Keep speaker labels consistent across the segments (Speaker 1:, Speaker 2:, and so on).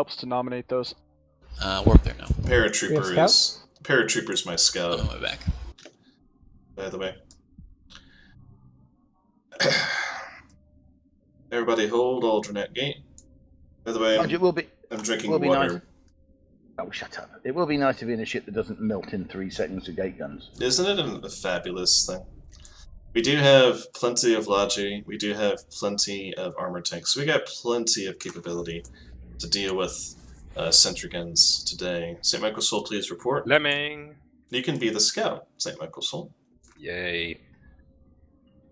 Speaker 1: helps to nominate those.
Speaker 2: We're up there now.
Speaker 3: Paratrooper's my scout.
Speaker 2: On my back.
Speaker 3: By the way. Everybody hold alternate gate. By the way, I'm drinking water.
Speaker 4: Nice. Oh, shut up. It will be nice to be in a ship that doesn't melt in 3 seconds with gate guns.
Speaker 3: Isn't it a fabulous thing? We do have plenty of logi, we do have plenty of armor tanks, so we got plenty of capability to deal with sentry guns today. St. Michael Soul, please report.
Speaker 5: Lemming!
Speaker 3: You can be the scout, St. Michael Soul.
Speaker 5: Yay.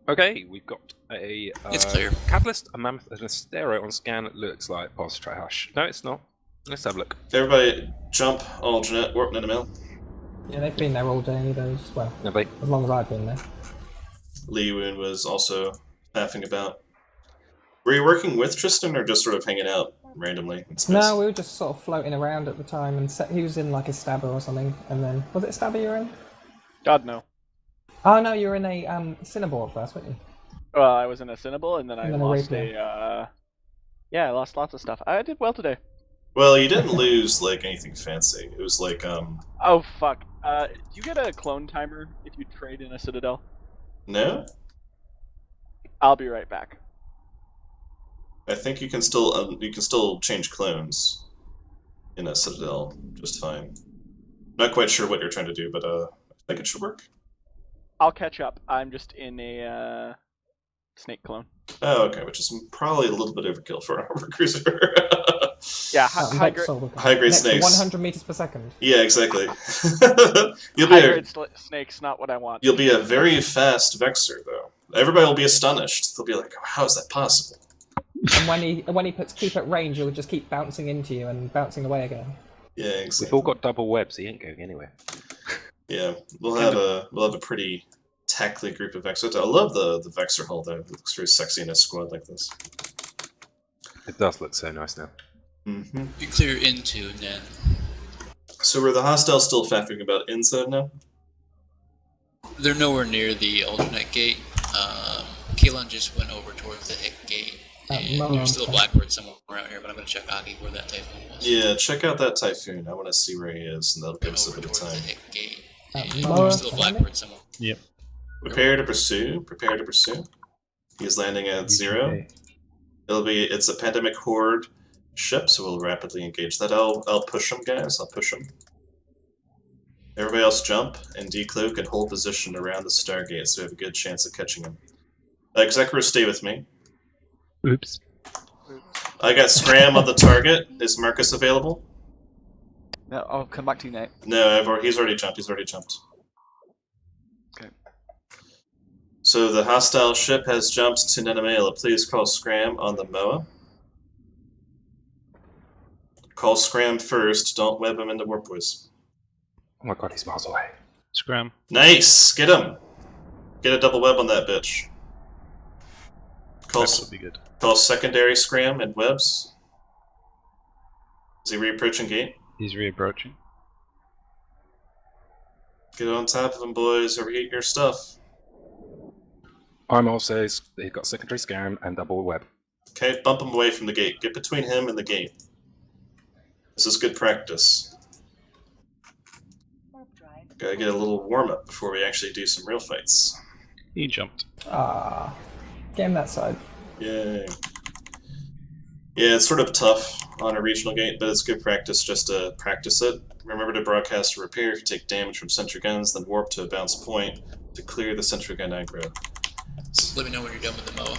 Speaker 5: Okay, we've got a
Speaker 2: It's clear.
Speaker 5: catalyst, a mammoth, and a stereo on scan. It looks like pulse try hush. No, it's not. Let's have a look.
Speaker 3: Everybody jump, alternate, warp in the mill.
Speaker 6: Yeah, they've been there all day, those, well,
Speaker 5: Have they?
Speaker 6: as long as I've been there.
Speaker 3: Lee Woon was also faffing about. Were you working with Tristan or just sort of hanging out randomly in space?
Speaker 6: No, we were just sort of floating around at the time, and he was in like a stabber or something, and then... Was it a stabber you were in?
Speaker 1: God, no.
Speaker 6: Oh no, you were in a Cinnabore first, weren't you?
Speaker 1: Well, I was in a Cinnable, and then I lost
Speaker 6: a
Speaker 1: yeah, I lost lots of stuff. I did well today.
Speaker 3: Well, you didn't lose, like, anything fancy. It was like,
Speaker 1: Oh, fuck. Do you get a clone timer if you trade in a Citadel?
Speaker 3: No?
Speaker 1: I'll be right back.
Speaker 3: I think you can still change clones in a Citadel just fine. Not quite sure what you're trying to do, but I think it should work.
Speaker 1: I'll catch up. I'm just in a snake clone.
Speaker 3: Oh, okay, which is probably a little bit overkill for an armor cruiser.
Speaker 1: Yeah, high
Speaker 3: grade snakes.
Speaker 6: 100 meters per second.
Speaker 3: Yeah, exactly.
Speaker 1: High grade snakes, not what I want.
Speaker 3: You'll be a very fast Vexor, though. Everybody will be astonished. They'll be like, oh, how is that possible?
Speaker 6: And when he puts keep at range, he'll just keep bouncing into you and bouncing away again.
Speaker 3: Yeah, exactly.
Speaker 5: We've all got double webs, so he ain't going anywhere.
Speaker 3: Yeah, we'll have a pretty tackly group of Vexor. I love the Vexor hull though. It looks very sexy in a squad like this.
Speaker 5: It does look so nice now.
Speaker 3: Mm-hmm.
Speaker 2: You clear into then.
Speaker 3: So were the hostiles still faffing about inside now?
Speaker 2: They're nowhere near the alternate gate. Keelan just went over towards the Hick gate. And there's still a Blackbird somewhere around here, but I'm going to check Aki where that Typhoon was.
Speaker 3: Yeah, check out that Typhoon. I want to see where he is, and that'll give us a bit of time.
Speaker 2: The Hick gate. And there's still a Blackbird somewhere.
Speaker 5: Yep.
Speaker 3: Prepare to pursue. Prepare to pursue. He's landing at 0. It's a Pandemic Horde ship, so we'll rapidly engage that. I'll push him, guys. I'll push him. Everybody else jump and decloak and hold position around the Stargate, so we have a good chance of catching him. Executor, stay with me.
Speaker 5: Oops.
Speaker 3: I got Scram on the target. Is Marcus available?
Speaker 1: No, I'll come back to you, Nate.
Speaker 3: No, he's already jumped. He's already jumped.
Speaker 1: Okay.
Speaker 3: So the hostile ship has jumped to Nenamela. Please call Scram on the MOA. Call Scram first. Don't web him into warp boys.
Speaker 5: Oh my god, he's miles away. Scram.
Speaker 3: Nice! Get him! Get a double web on that bitch.
Speaker 5: That would be good.
Speaker 3: Call secondary Scram and webs. Is he reapproaching gate?
Speaker 5: He's reapproaching.
Speaker 3: Get on top of him, boys. Overheat your stuff.
Speaker 5: Armor says he's got secondary scam and double web.
Speaker 3: Okay, bump him away from the gate. Get between him and the gate. This is good practice. Gotta get a little warm-up before we actually do some real fights.
Speaker 5: He jumped.
Speaker 6: Ah, get him that side.
Speaker 3: Yay. Yeah, it's sort of tough on a regional gate, but it's good practice just to practice it. Remember to broadcast a repair if you take damage from sentry guns, then warp to a bounce point to clear the sentry gun aggro.
Speaker 2: Let me know when you're done with the MOA.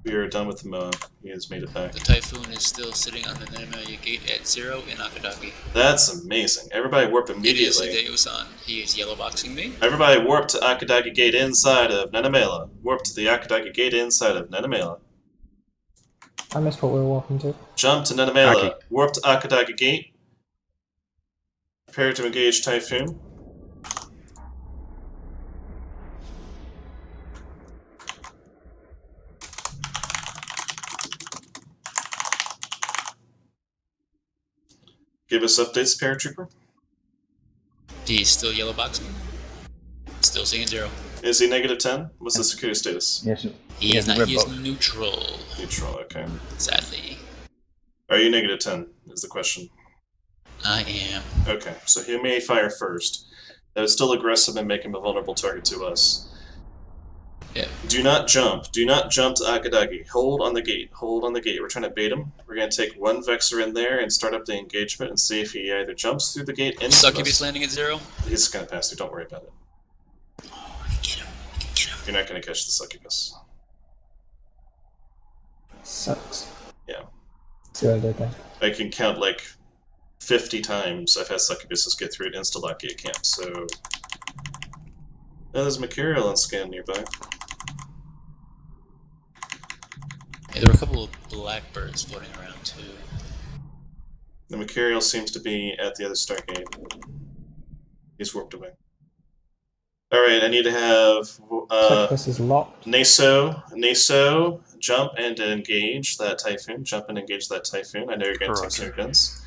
Speaker 3: We are done with the MOA. He has made it back.
Speaker 2: The Typhoon is still sitting on the Nenamela gate at 0 in Akadaki.
Speaker 3: That's amazing. Everybody warp immediately.
Speaker 2: He is yellow boxing me.
Speaker 3: Everybody warp to Akadaki gate inside of Nenamela. Warp to the Akadaki gate inside of Nenamela.
Speaker 6: I missed what we were walking to.
Speaker 3: Jump to Nenamela. Warp to Akadaki gate. Prepare to engage Typhoon. Give us updates, Paratrooper.
Speaker 2: He's still yellow boxing. Still seeing 0.
Speaker 3: Is he -10? What's the security status?
Speaker 4: Yes.
Speaker 2: He is not. He is neutral.
Speaker 3: Neutral, okay.
Speaker 2: Sadly.
Speaker 3: Are you -10 is the question.
Speaker 2: I am.
Speaker 3: Okay, so he may fire first. That is still aggressive and make him a vulnerable target to us.
Speaker 2: Yeah.
Speaker 3: Do not jump. Do not jump to Akadagi. Hold on the gate. Hold on the gate. We're trying to bait him. We're going to take one Vexor in there and start up the engagement and see if he either jumps through the gate into
Speaker 2: Succubus
Speaker 3: us.
Speaker 2: landing at 0.
Speaker 3: He's going to pass through. Don't worry about it.
Speaker 2: Oh, I can get him. I can get him.
Speaker 3: You're not going to catch the Succubus.
Speaker 6: Sucks.
Speaker 3: Yeah.
Speaker 6: See what I did there.
Speaker 3: I can count like 50 times I've had Succubuses get through an insta-lock gate camp, so... Oh, there's Mercurial on scan nearby.
Speaker 2: Yeah, there were a couple of blackbirds floating around too.
Speaker 3: The Mercurial seems to be at the other Stargate. He's warped away. Alright, I need to have
Speaker 6: Succubus is locked.
Speaker 3: Naso, jump and engage that Typhoon. Jump and engage that Typhoon. I know you're going to take sentry guns.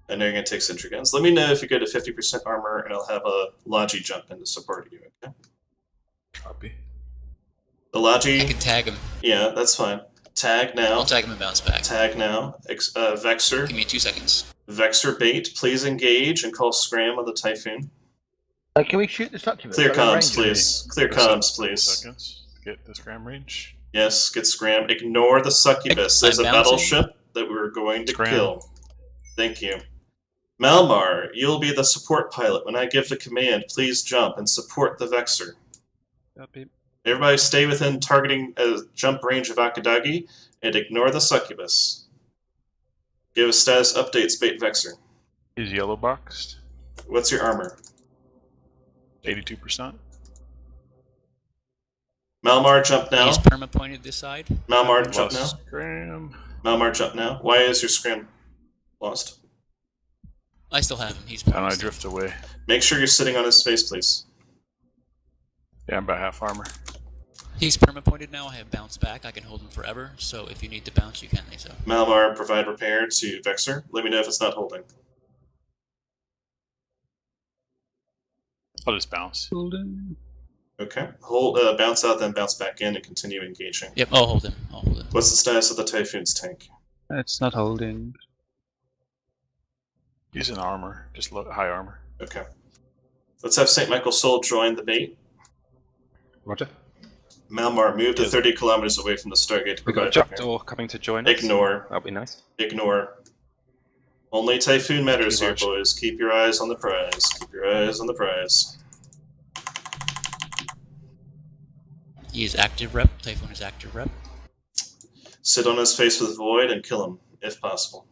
Speaker 3: I know you're going to take sentry guns. Let me know if you go to 50% armor, and I'll have a Logi jump in to support you, okay?
Speaker 7: Copy.
Speaker 3: The Logi...
Speaker 2: I can tag him.
Speaker 3: Yeah, that's fine. Tag now.
Speaker 2: I'll tag him and bounce back.
Speaker 3: Tag now. Vexor.
Speaker 2: Give me 2 seconds.
Speaker 3: Vexor bait. Please engage and call scram on the Typhoon.
Speaker 4: Can we shoot the Succubus?
Speaker 3: Clear
Speaker 4: Are they
Speaker 3: comms,
Speaker 4: ranged?
Speaker 3: please. Clear comms, please.
Speaker 7: Seconds. Get the scram range.
Speaker 3: Yes, get scram. Ignore the Succubus. There's a
Speaker 2: I'm bouncing.
Speaker 3: battleship that we're going to
Speaker 7: Scram.
Speaker 3: kill. Thank you. Malmar, you'll be the support pilot. When I give the command, please jump and support the Vexor.
Speaker 7: Copy.
Speaker 3: Everybody stay within targeting jump range of Akadagi and ignore the Succubus. Give us status updates, bait Vexor.
Speaker 7: He's yellow boxed.
Speaker 3: What's your armor?
Speaker 7: 82%.
Speaker 3: Malmar, jump now.
Speaker 2: He's perma pointed this side.
Speaker 3: Malmar, jump now.
Speaker 7: Scram.
Speaker 3: Malmar, jump now. Why is your scram lost?
Speaker 2: I still have him. He's
Speaker 7: And
Speaker 2: perma.
Speaker 7: I drift away.
Speaker 3: Make sure you're sitting on his face, please.
Speaker 7: Yeah, I'm about half armor.
Speaker 2: He's perma pointed now. I have bounce back. I can hold him forever. So if you need to bounce, you can. So.
Speaker 3: Malmar, provide repair to Vexor. Let me know if it's not holding.
Speaker 7: I'll just bounce.
Speaker 3: Okay. Hold, bounce out, then bounce back in and continue engaging.
Speaker 2: Yep. I'll hold him. I'll hold him.
Speaker 3: What's the status of the Typhoon's tank?
Speaker 8: It's not holding.
Speaker 7: He's in armor. Just high armor.
Speaker 3: Okay. Let's have St. Michael's Soul join the bait.
Speaker 5: Roger.
Speaker 3: Malmar, move to 30 kilometers away from the Stargate to
Speaker 5: We've got a
Speaker 3: provide repair.
Speaker 5: jackdaw coming to join us.
Speaker 3: Ignore.
Speaker 5: That'll be nice.
Speaker 3: Ignore. Only Typhoon matters here,
Speaker 5: Thank you,
Speaker 3: boys. Keep your eyes on the prize. Keep your eyes on the prize.
Speaker 2: He is active rep. Typhoon is active rep.
Speaker 3: Sit on his face with Void and kill him, if possible.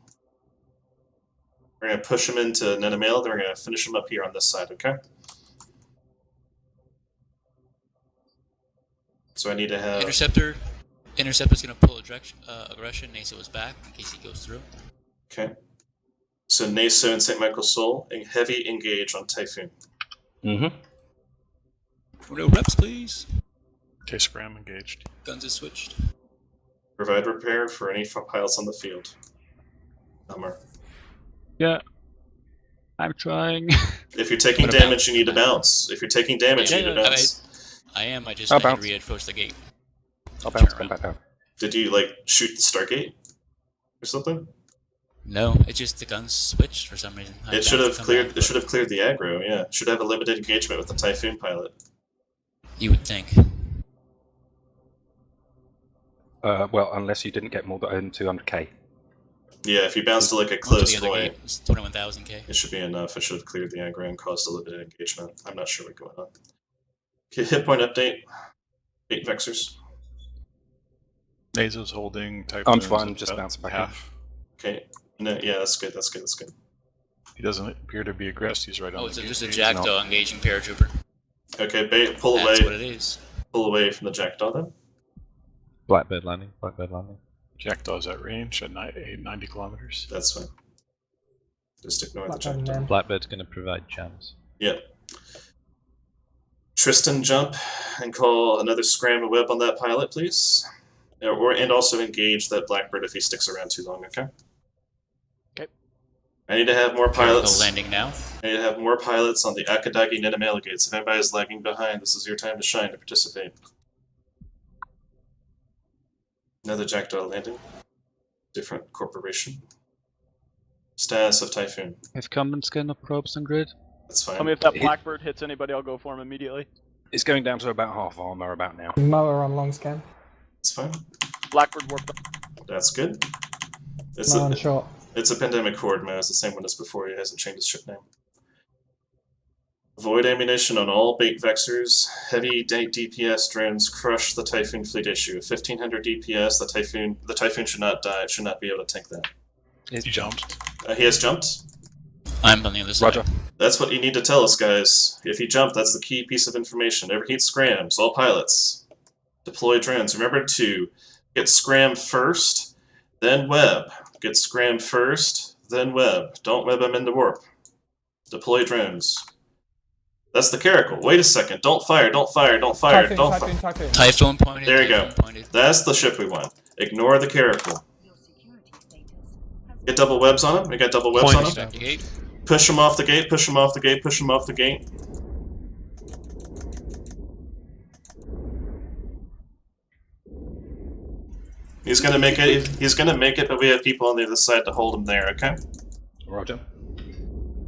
Speaker 3: We're going to push him into Nenamail, then we're going to finish him up here on this side, okay? So I need to have...
Speaker 2: Interceptor. Interceptor's gonna pull aggression. Naso is back in case he goes through.
Speaker 3: Okay. So Naso and St. Michael's Soul, heavy engage on Typhoon.
Speaker 5: Mm-hmm.
Speaker 2: No reps, please.
Speaker 7: Okay, scram engaged.
Speaker 2: Guns is switched.
Speaker 3: Provide repair for any pilots on the field. Elmer.
Speaker 8: Yeah. I'm trying.
Speaker 3: If you're taking
Speaker 2: I'm gonna
Speaker 3: damage, you need to bounce. If you're taking damage, you need to bounce.
Speaker 2: I am. I just
Speaker 5: I'll
Speaker 2: had to
Speaker 5: bounce.
Speaker 2: re-approach the gate.
Speaker 5: I'll bounce,
Speaker 2: Turn
Speaker 5: come back down.
Speaker 3: Did you, like, shoot the Stargate? Or something?
Speaker 2: No, it's just the guns switched for some reason.
Speaker 3: It should have cleared. It should have cleared the aggro. Yeah, it should have a limited engagement with the Typhoon pilot.
Speaker 2: You would think.
Speaker 5: Well, unless you didn't get more than 200k.
Speaker 3: Yeah, if you bounce to like a
Speaker 2: Onto
Speaker 3: close
Speaker 2: the other
Speaker 3: point,
Speaker 2: gate, it's 21,000k.
Speaker 3: it should be enough. It should have cleared the aggro and caused a limited engagement. I'm not sure what's going on. Okay, hit point update. 8 Vexors.
Speaker 7: Naso's holding type.
Speaker 5: I'm fine, just bounce back
Speaker 7: half.
Speaker 3: Okay. No, yeah, that's good. That's good. That's good.
Speaker 7: He doesn't appear to be aggressed. He's right on
Speaker 2: Oh,
Speaker 7: the
Speaker 2: it's
Speaker 7: gate.
Speaker 2: just a jackdaw engaging paratrooper.
Speaker 3: Okay, bait, pull
Speaker 2: That's what
Speaker 3: away.
Speaker 2: it is.
Speaker 3: Pull away from the jackdaw then.
Speaker 8: Blackbird landing. Blackbird landing.
Speaker 7: Jackdaw's at range at 90 kilometers.
Speaker 3: That's fine. Just ignore the
Speaker 6: Blackbird
Speaker 3: jackdaw.
Speaker 6: man.
Speaker 8: Blackbird's going to provide chance.
Speaker 3: Yep. Tristan, jump and call another scram web on that pilot, please. And also engage that Blackbird if he sticks around too long. Okay.
Speaker 1: Okay.
Speaker 3: I need to have more
Speaker 2: Particle
Speaker 3: pilots.
Speaker 2: landing now.
Speaker 3: I need to have more pilots on the Akadagi Ninamela gates. If anybody's lagging behind, this is your time to shine to participate. Another jackdaw landing. Different corporation. Status of Typhoon.
Speaker 8: If Common scan up probes on grid.
Speaker 3: That's fine.
Speaker 1: Tell me if that Blackbird hits anybody, I'll go for him immediately.
Speaker 5: It's going down to about half armor about now.
Speaker 6: Mower on long scan.
Speaker 3: That's fine.
Speaker 1: Blackbird warped up.
Speaker 3: That's good. It's
Speaker 6: Mower on
Speaker 3: a,
Speaker 6: short.
Speaker 3: it's a Pandemic Horde, man. It's the same one as before. He hasn't changed his ship name. Void ammunition on all bait Vexors. Heavy DPS drones crush the Typhoon fleet issue. 1500 DPS. The Typhoon should not die. It should not be able to tank that.
Speaker 5: He
Speaker 7: jumped.
Speaker 3: He has jumped.
Speaker 2: I'm on the other side.
Speaker 5: Roger.
Speaker 3: That's what you need to tell us, guys. If he jumped, that's the key piece of information. Overheat scrams. All pilots. Deploy drones. Remember to get scram first, then web. Get scram first, then web. Don't web them into warp. Deploy drones. That's the Caracal. Wait a second. Don't fire, don't fire, don't fire,
Speaker 6: Typhoon,
Speaker 3: don't
Speaker 6: Typhoon,
Speaker 3: fire.
Speaker 6: Typhoon.
Speaker 2: Typhoon pointed.
Speaker 3: There you go.
Speaker 2: Typhoon pointed.
Speaker 3: That's the ship we want. Ignore the Caracal. Get double webs on him. We got double webs on him.
Speaker 2: Back to gate.
Speaker 3: Push him off the gate, push him off the gate, push him off the gate. He's gonna make it, but we have people on the other side to hold him there, okay?
Speaker 5: Roger.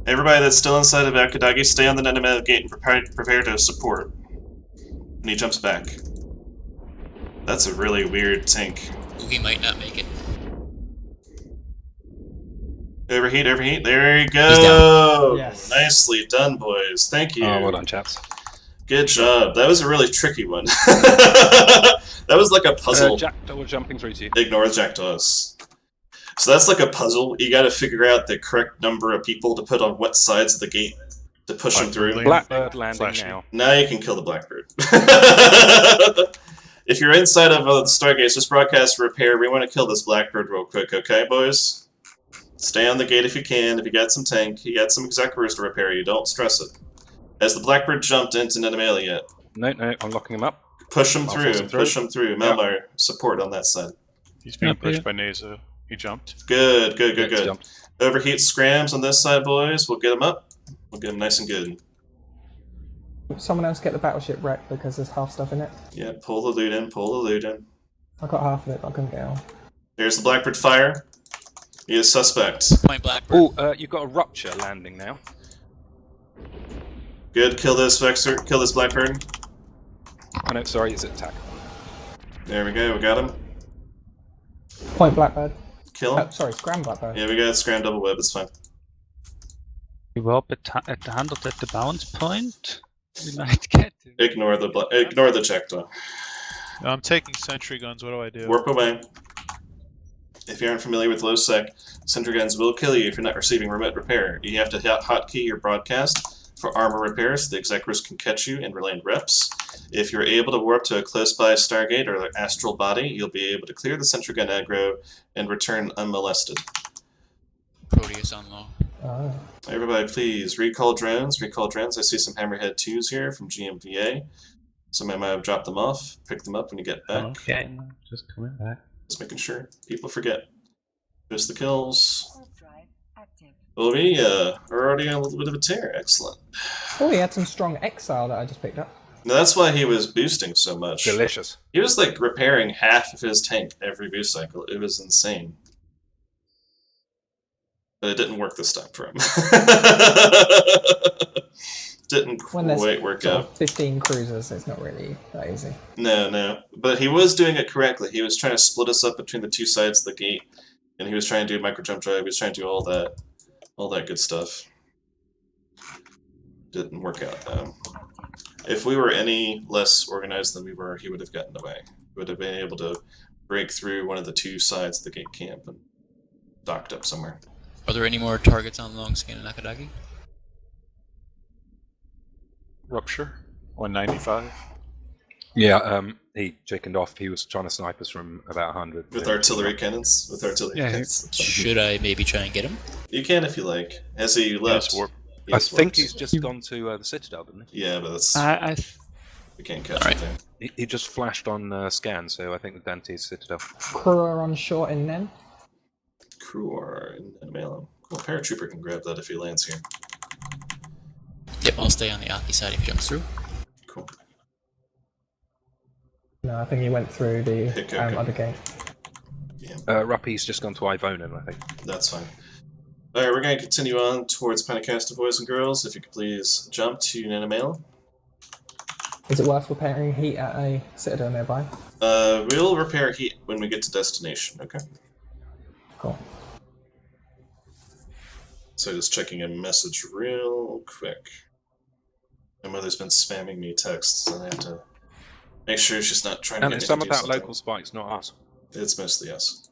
Speaker 3: Everybody that's still inside of Akadagi, stay on the Nenema gate and prepare to support. And he jumps back. That's a really weird tank.
Speaker 2: Ooh, he might not make it.
Speaker 3: Overheat, overheat. There you
Speaker 2: He's
Speaker 3: go!
Speaker 6: Yes.
Speaker 3: Nicely done, boys. Thank you.
Speaker 5: Oh, well done, chaps.
Speaker 3: Good job. That was a really tricky one. That was like a puzzle.
Speaker 5: Jackdaw jumping through to you.
Speaker 3: Ignore the jackdaws. So that's like a puzzle. You gotta figure out the correct number of people to put on what sides of the gate to push them through.
Speaker 5: Blackbird landing
Speaker 7: Flashing.
Speaker 5: now.
Speaker 3: Now you can kill the Blackbird. If you're inside of the Stargates, just broadcast repair. We want to kill this Blackbird real quick, okay, boys? Stay on the gate if you can. If you got some tank, you got some executors to repair, you don't stress it. Has the Blackbird jumped into Nenemalia yet?
Speaker 5: No, I'm locking him up.
Speaker 3: Push him
Speaker 5: I'll
Speaker 3: through,
Speaker 5: force him through.
Speaker 3: push him through. Melmar, support on that side.
Speaker 7: He's being
Speaker 8: Up
Speaker 7: pushed
Speaker 8: here.
Speaker 7: by Neza. He jumped.
Speaker 3: Good, good, good,
Speaker 5: It's
Speaker 3: good.
Speaker 5: jumped.
Speaker 3: Overheat scrams on this side, boys. We'll get him up. We'll get him nice and good.
Speaker 6: Someone else get the battleship wrecked because there's half stuff in it.
Speaker 3: Yeah, pull the loot in, pull the loot in.
Speaker 6: I got half of it, but I couldn't get on.
Speaker 3: There's the Blackbird fire. He is suspect.
Speaker 2: Point Blackbird.
Speaker 5: Oh, you've got a rupture landing now.
Speaker 3: Good, kill this Vexor, kill this Blackbird.
Speaker 5: Oh no, sorry, it's attack.
Speaker 3: There we go, we got him.
Speaker 6: Point Blackbird.
Speaker 3: Kill him.
Speaker 6: Oh, sorry, Scram Blackbird.
Speaker 3: Yeah, we got scram double web, it's fine.
Speaker 8: We warp at the handle at the bounce point. We might get him.
Speaker 3: Ignore the jackdaw.
Speaker 9: I'm taking sentry guns. What do I do?
Speaker 3: Warp away. If you aren't familiar with Lowsec, sentry guns will kill you if you're not receiving remote repair. You have to hotkey your broadcast for armor repairs so the executors can catch you and relay reps. If you're able to warp to a close-by Stargate or astral body, you'll be able to clear the sentry gun aggro and return unmolested.
Speaker 2: Proteus on low.
Speaker 6: Oh.
Speaker 3: Everybody, please recall drones. Recall drones. I see some Hammerhead 2s here from GMVA. Somebody might have dropped them off. Pick them up when you get back.
Speaker 8: Okay, just coming back.
Speaker 3: Just making sure people forget. Just the kills. Well, we are already on a little bit of a tear. Excellent.
Speaker 6: Oh, he had some strong exile that I just picked up.
Speaker 3: Now, that's why he was boosting so much.
Speaker 5: Delicious.
Speaker 3: He was like repairing half of his tank every boost cycle. It was insane. But it didn't work this time for him. Didn't
Speaker 6: When there's
Speaker 3: quite work
Speaker 6: sort
Speaker 3: out.
Speaker 6: of 15 cruisers, it's not really that easy.
Speaker 3: No, no. But he was doing it correctly. He was trying to split us up between the two sides of the gate. And he was trying to do micro jump drive. He was trying to do all that good stuff. Didn't work out though. If we were any less organized than we were, he would have gotten away. He would have been able to break through one of the two sides of the gate camp and docked up somewhere.
Speaker 2: Are there any more targets on long scan in Akadagi?
Speaker 7: Rupture. 195.
Speaker 5: Yeah, he chickened off. He was trying to snipe us from about 100.
Speaker 3: With artillery cannons? With artillery
Speaker 8: Yeah,
Speaker 3: cannons.
Speaker 2: Should I maybe try and get him?
Speaker 3: You can if you like. Has he left?
Speaker 7: warp.
Speaker 3: He
Speaker 5: I
Speaker 3: has
Speaker 5: think
Speaker 3: warped.
Speaker 5: he's just gone to the Citadel, didn't
Speaker 3: Yeah, but that's...
Speaker 8: I
Speaker 3: we can't catch
Speaker 2: Alright.
Speaker 3: him there.
Speaker 5: he? He just flashed on scan, so I think the Dante's Citadel.
Speaker 6: Crew are on short in Nen.
Speaker 3: Crew are in mail him. Cool, paratrooper can grab that if he lands here.
Speaker 2: Yep, I'll stay on the Aki side if he jumps through.
Speaker 3: Cool.
Speaker 6: No, I think he went through the
Speaker 3: Okay.
Speaker 6: other gate.
Speaker 3: Yeah,
Speaker 5: Ruppy's just gone to Ivonin, I think.
Speaker 3: that's fine. Alright, we're going to continue on towards Pentacasta, boys and girls. If you could please jump to Nanomail.
Speaker 6: Is it worth repairing heat at a citadel nearby?
Speaker 3: We'll repair heat when we get to destination, okay?
Speaker 6: Cool.
Speaker 3: So just checking a message real quick. My mother's been spamming me texts, and I have to make sure she's not trying to
Speaker 5: And
Speaker 3: get
Speaker 5: it's
Speaker 3: me
Speaker 5: some
Speaker 3: to do
Speaker 5: about
Speaker 3: something.
Speaker 5: local spikes, not us.
Speaker 3: It's mostly us.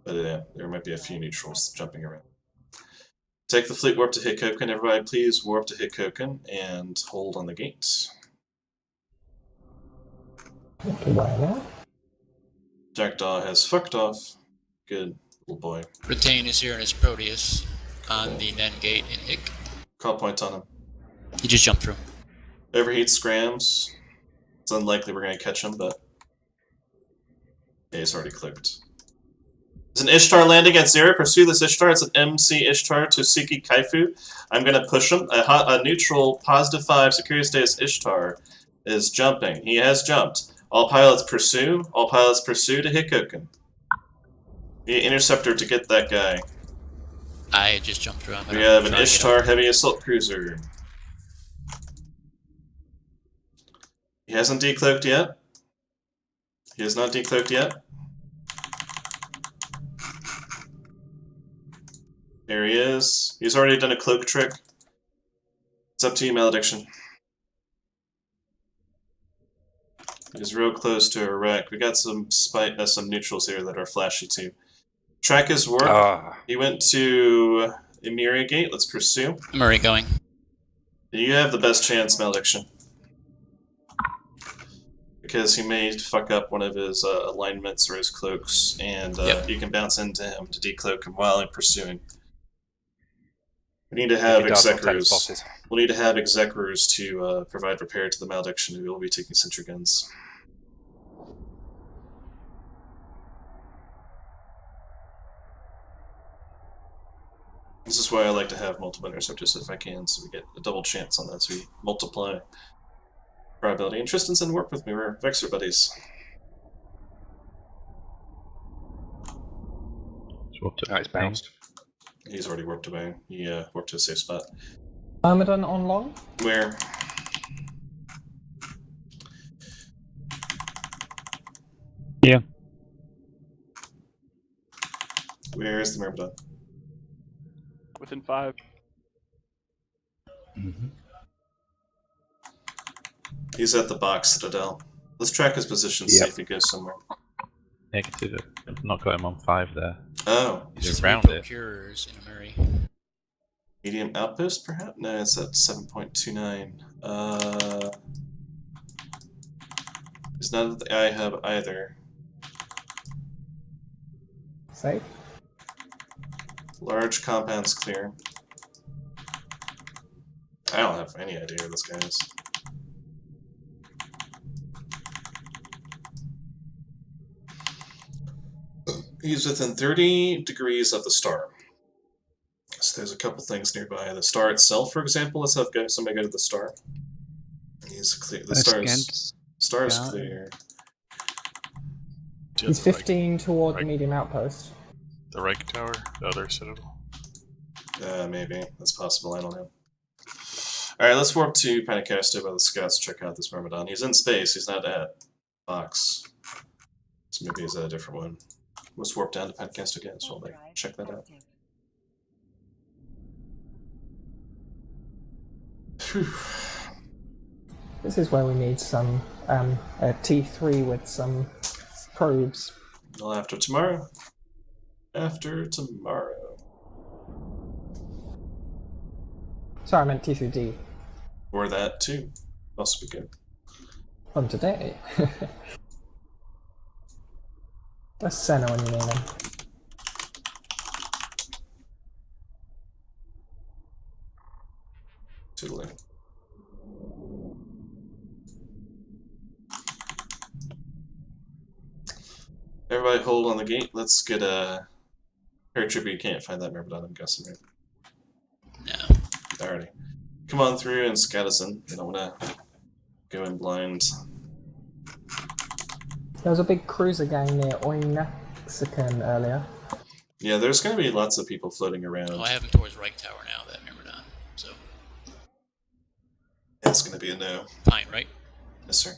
Speaker 3: But yeah, there might be a few neutrals jumping around. Take the fleet warp to Hikoken. Everybody please warp to Hikoken and hold on the gates.
Speaker 6: Okay, right now.
Speaker 3: Jackdaw has fucked off. Good little boy.
Speaker 2: Retain is here in his Proteus on the Nen Gate in Hick.
Speaker 3: Call point on him.
Speaker 2: He just jumped through.
Speaker 3: Overheat scrams. It's unlikely we're going to catch him, but... yeah, he's already clicked. There's an Ishtar landing at 0. Pursue this Ishtar. It's an MC Ishtar to Siki Kaifu. I'm going to push him. A neutral +5 security status Ishtar is jumping. He has jumped. All pilots pursue. All pilots pursue to Hikoken. Be an interceptor to get that guy.
Speaker 2: I just jumped through.
Speaker 3: We have an Ishtar heavy assault cruiser. He hasn't decloaked yet. He has not decloaked yet. There he is. He's already done a cloak trick. It's up to you, Malediction. He's real close to a wreck. We got some neutrals here that are flashy too. Track his work. He went to Emiria Gate. Let's pursue.
Speaker 2: I'm already going.
Speaker 3: You have the best chance, Malediction. Because he may fuck up one of his alignments or his cloaks, and you can bounce into him to decloak him while pursuing. We need to have executors. We'll need to have executors to provide repair to the Malediction, who will be taking sentry guns. This is why I like to have multiple interceptors if I can, so we get a double chance on that, so we multiply probability. And Tristan's in work with me, we're Vexor buddies.
Speaker 5: It's bounced.
Speaker 3: He's already warped away. He warped to a safe spot.
Speaker 6: Armadon on long?
Speaker 3: Where?
Speaker 8: Yeah.
Speaker 3: Where is the Myrmidon?
Speaker 1: Within 5.
Speaker 3: He's at the box Citadel. Let's track his position, see if he goes somewhere.
Speaker 7: Negative. I've not got him on 5 there.
Speaker 3: Oh.
Speaker 7: He's around it.
Speaker 2: Procurers in a Murray.
Speaker 3: Medium outpost, perhaps? No, it's at 7.29. It's not at the eye hub either.
Speaker 6: Safe.
Speaker 3: Large compounds clear. I don't have any idea where this guy is. He's within 30 degrees of the star. So there's a couple things nearby. The star itself, for example, let's have somebody go to the star. He's clear. The star is clear.
Speaker 6: He's 15 toward the medium outpost.
Speaker 7: The Reich Tower, the other citadel.
Speaker 3: Maybe. That's possible, I don't know. Alright, let's warp to Pentacasta by the scouts to check out this Myrmidon. He's in space, he's not at box. So maybe he's at a different one. Let's warp down to Pentacasta again, so we'll check that out. Whew.
Speaker 6: This is where we need some a T3 with some probes.
Speaker 3: Well, after tomorrow. After tomorrow.
Speaker 6: Sorry, I meant T3D.
Speaker 3: Or that too. Also be good.
Speaker 6: From today. That's Senna when you name him.
Speaker 3: Totally. Everybody hold on the gate. Let's get a paratrooper. You can't find that Myrmidon, I'm guessing, right?
Speaker 2: No.
Speaker 3: Alrighty. Come on through and scout us in. You don't want to go in blind.
Speaker 6: There was a big cruiser gang near Oinaxican earlier.
Speaker 3: Yeah, there's going to be lots of people floating around.
Speaker 2: Oh, I have him towards right tower now, that Myrmidon. So.
Speaker 3: It's going to be a no.
Speaker 2: Pine, right?
Speaker 3: Yes, sir.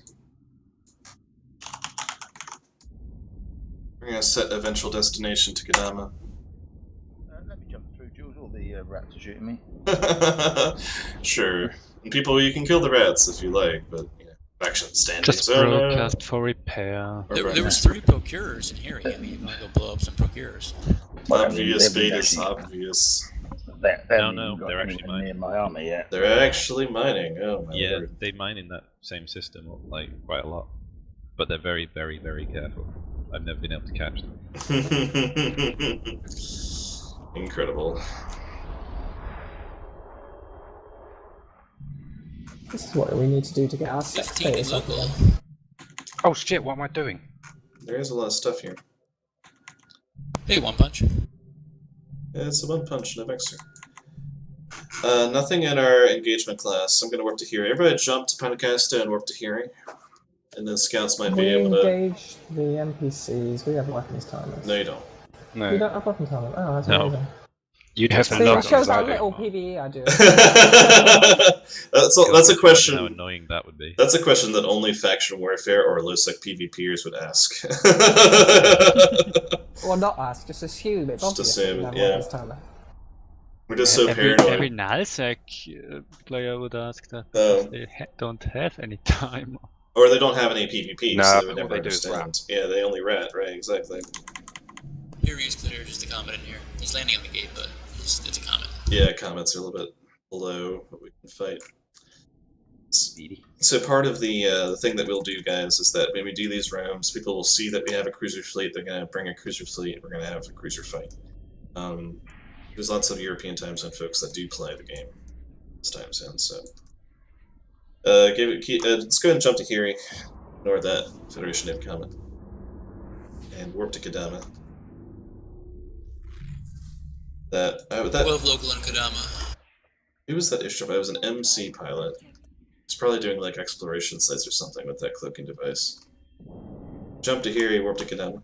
Speaker 3: We're going to set eventual destination to Kadama.
Speaker 4: Let me jump through, Jules. All the rats are shooting me.
Speaker 3: Sure. And people, you can kill the rats if you like, but faction standing.
Speaker 8: Just broadcast for repair.
Speaker 2: There was 3 procurers in here. I mean, you want to go blow up some procurers?
Speaker 3: Obvious, bait is obvious.
Speaker 7: No, they're actually mining.
Speaker 4: In my army yet.
Speaker 3: They're actually mining. Oh my
Speaker 7: Yeah,
Speaker 3: word.
Speaker 7: they mine in that same system, like quite a lot. But they're very, very, very careful. I've never been able to catch them.
Speaker 3: Incredible.
Speaker 6: This is what we need to do to get our sex
Speaker 2: 15
Speaker 6: status up
Speaker 2: local.
Speaker 6: again.
Speaker 5: Oh shit, what am I doing?
Speaker 3: There is a lot of stuff here.
Speaker 2: Hey, one punch.
Speaker 3: Yeah, it's a one punch and a Vexor. Nothing in our engagement class. I'm going to warp to Hearing. Everybody jump to Panacasta and warp to Hearing. And then scouts might be
Speaker 6: We
Speaker 3: able to...
Speaker 6: engage the NPCs. We have weapons timers.
Speaker 3: No, you don't.
Speaker 5: No.
Speaker 6: We don't have weapon timers. Oh, that's
Speaker 7: No.
Speaker 6: amazing.
Speaker 5: You'd have
Speaker 6: See,
Speaker 5: to
Speaker 6: that
Speaker 5: log
Speaker 6: shows
Speaker 5: on
Speaker 6: how
Speaker 5: as I do.
Speaker 6: little PvE I do.
Speaker 3: That's a question.
Speaker 7: How annoying that would be.
Speaker 3: That's a question that only Faction Warfare or Lowsec PvPers would ask.
Speaker 6: Well, not us. Just assume it's
Speaker 3: Just
Speaker 6: obvious.
Speaker 3: assume,
Speaker 6: that we have
Speaker 3: yeah.
Speaker 6: weapons timer.
Speaker 3: We're just so
Speaker 8: Every
Speaker 3: paranoid.
Speaker 8: Nullsec player would ask that.
Speaker 3: Oh.
Speaker 8: They don't have any time.
Speaker 3: Or they don't have any PvP,
Speaker 5: No,
Speaker 3: so they would
Speaker 5: all
Speaker 3: never
Speaker 5: they do is
Speaker 3: understand. Yeah, they only rat, right, exactly.
Speaker 2: Here he is clear, just a comment in here. He's landing on the gate, but it's a comment.
Speaker 3: Yeah, comments are a little bit below what we can fight. So part of the thing that we'll do, guys, is that when we do these rounds, people will see that we have a cruiser fleet, they're going to bring a cruiser fleet, we're going to have a cruiser fight. There's lots of European time zone folks that do play the game this time zone, so... let's go ahead and jump to Hiri. Ignore that Federation Name comment. And warp to Kadama. That
Speaker 2: 12 local in Kadama.
Speaker 3: Who was that airstrip? I was an MC pilot. He's probably doing like exploration sites or something with that cloaking device. Jump to Hiri, warp to Kadama.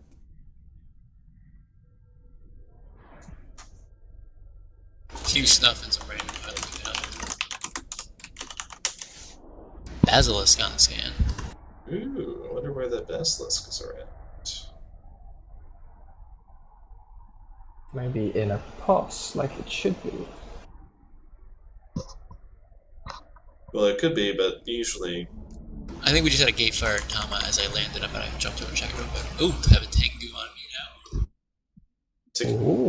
Speaker 2: Few snuff and some random pilot in Kadama. Basilisk on scan.
Speaker 3: Ooh, I wonder where the basilisks are at.
Speaker 6: Maybe in a POS, like it should be.
Speaker 3: Well, it could be, but usually...
Speaker 2: I think we just had a gate fire at Tama as I landed up and I jumped over and checked it real quick. Ooh, have a Tengu on me now.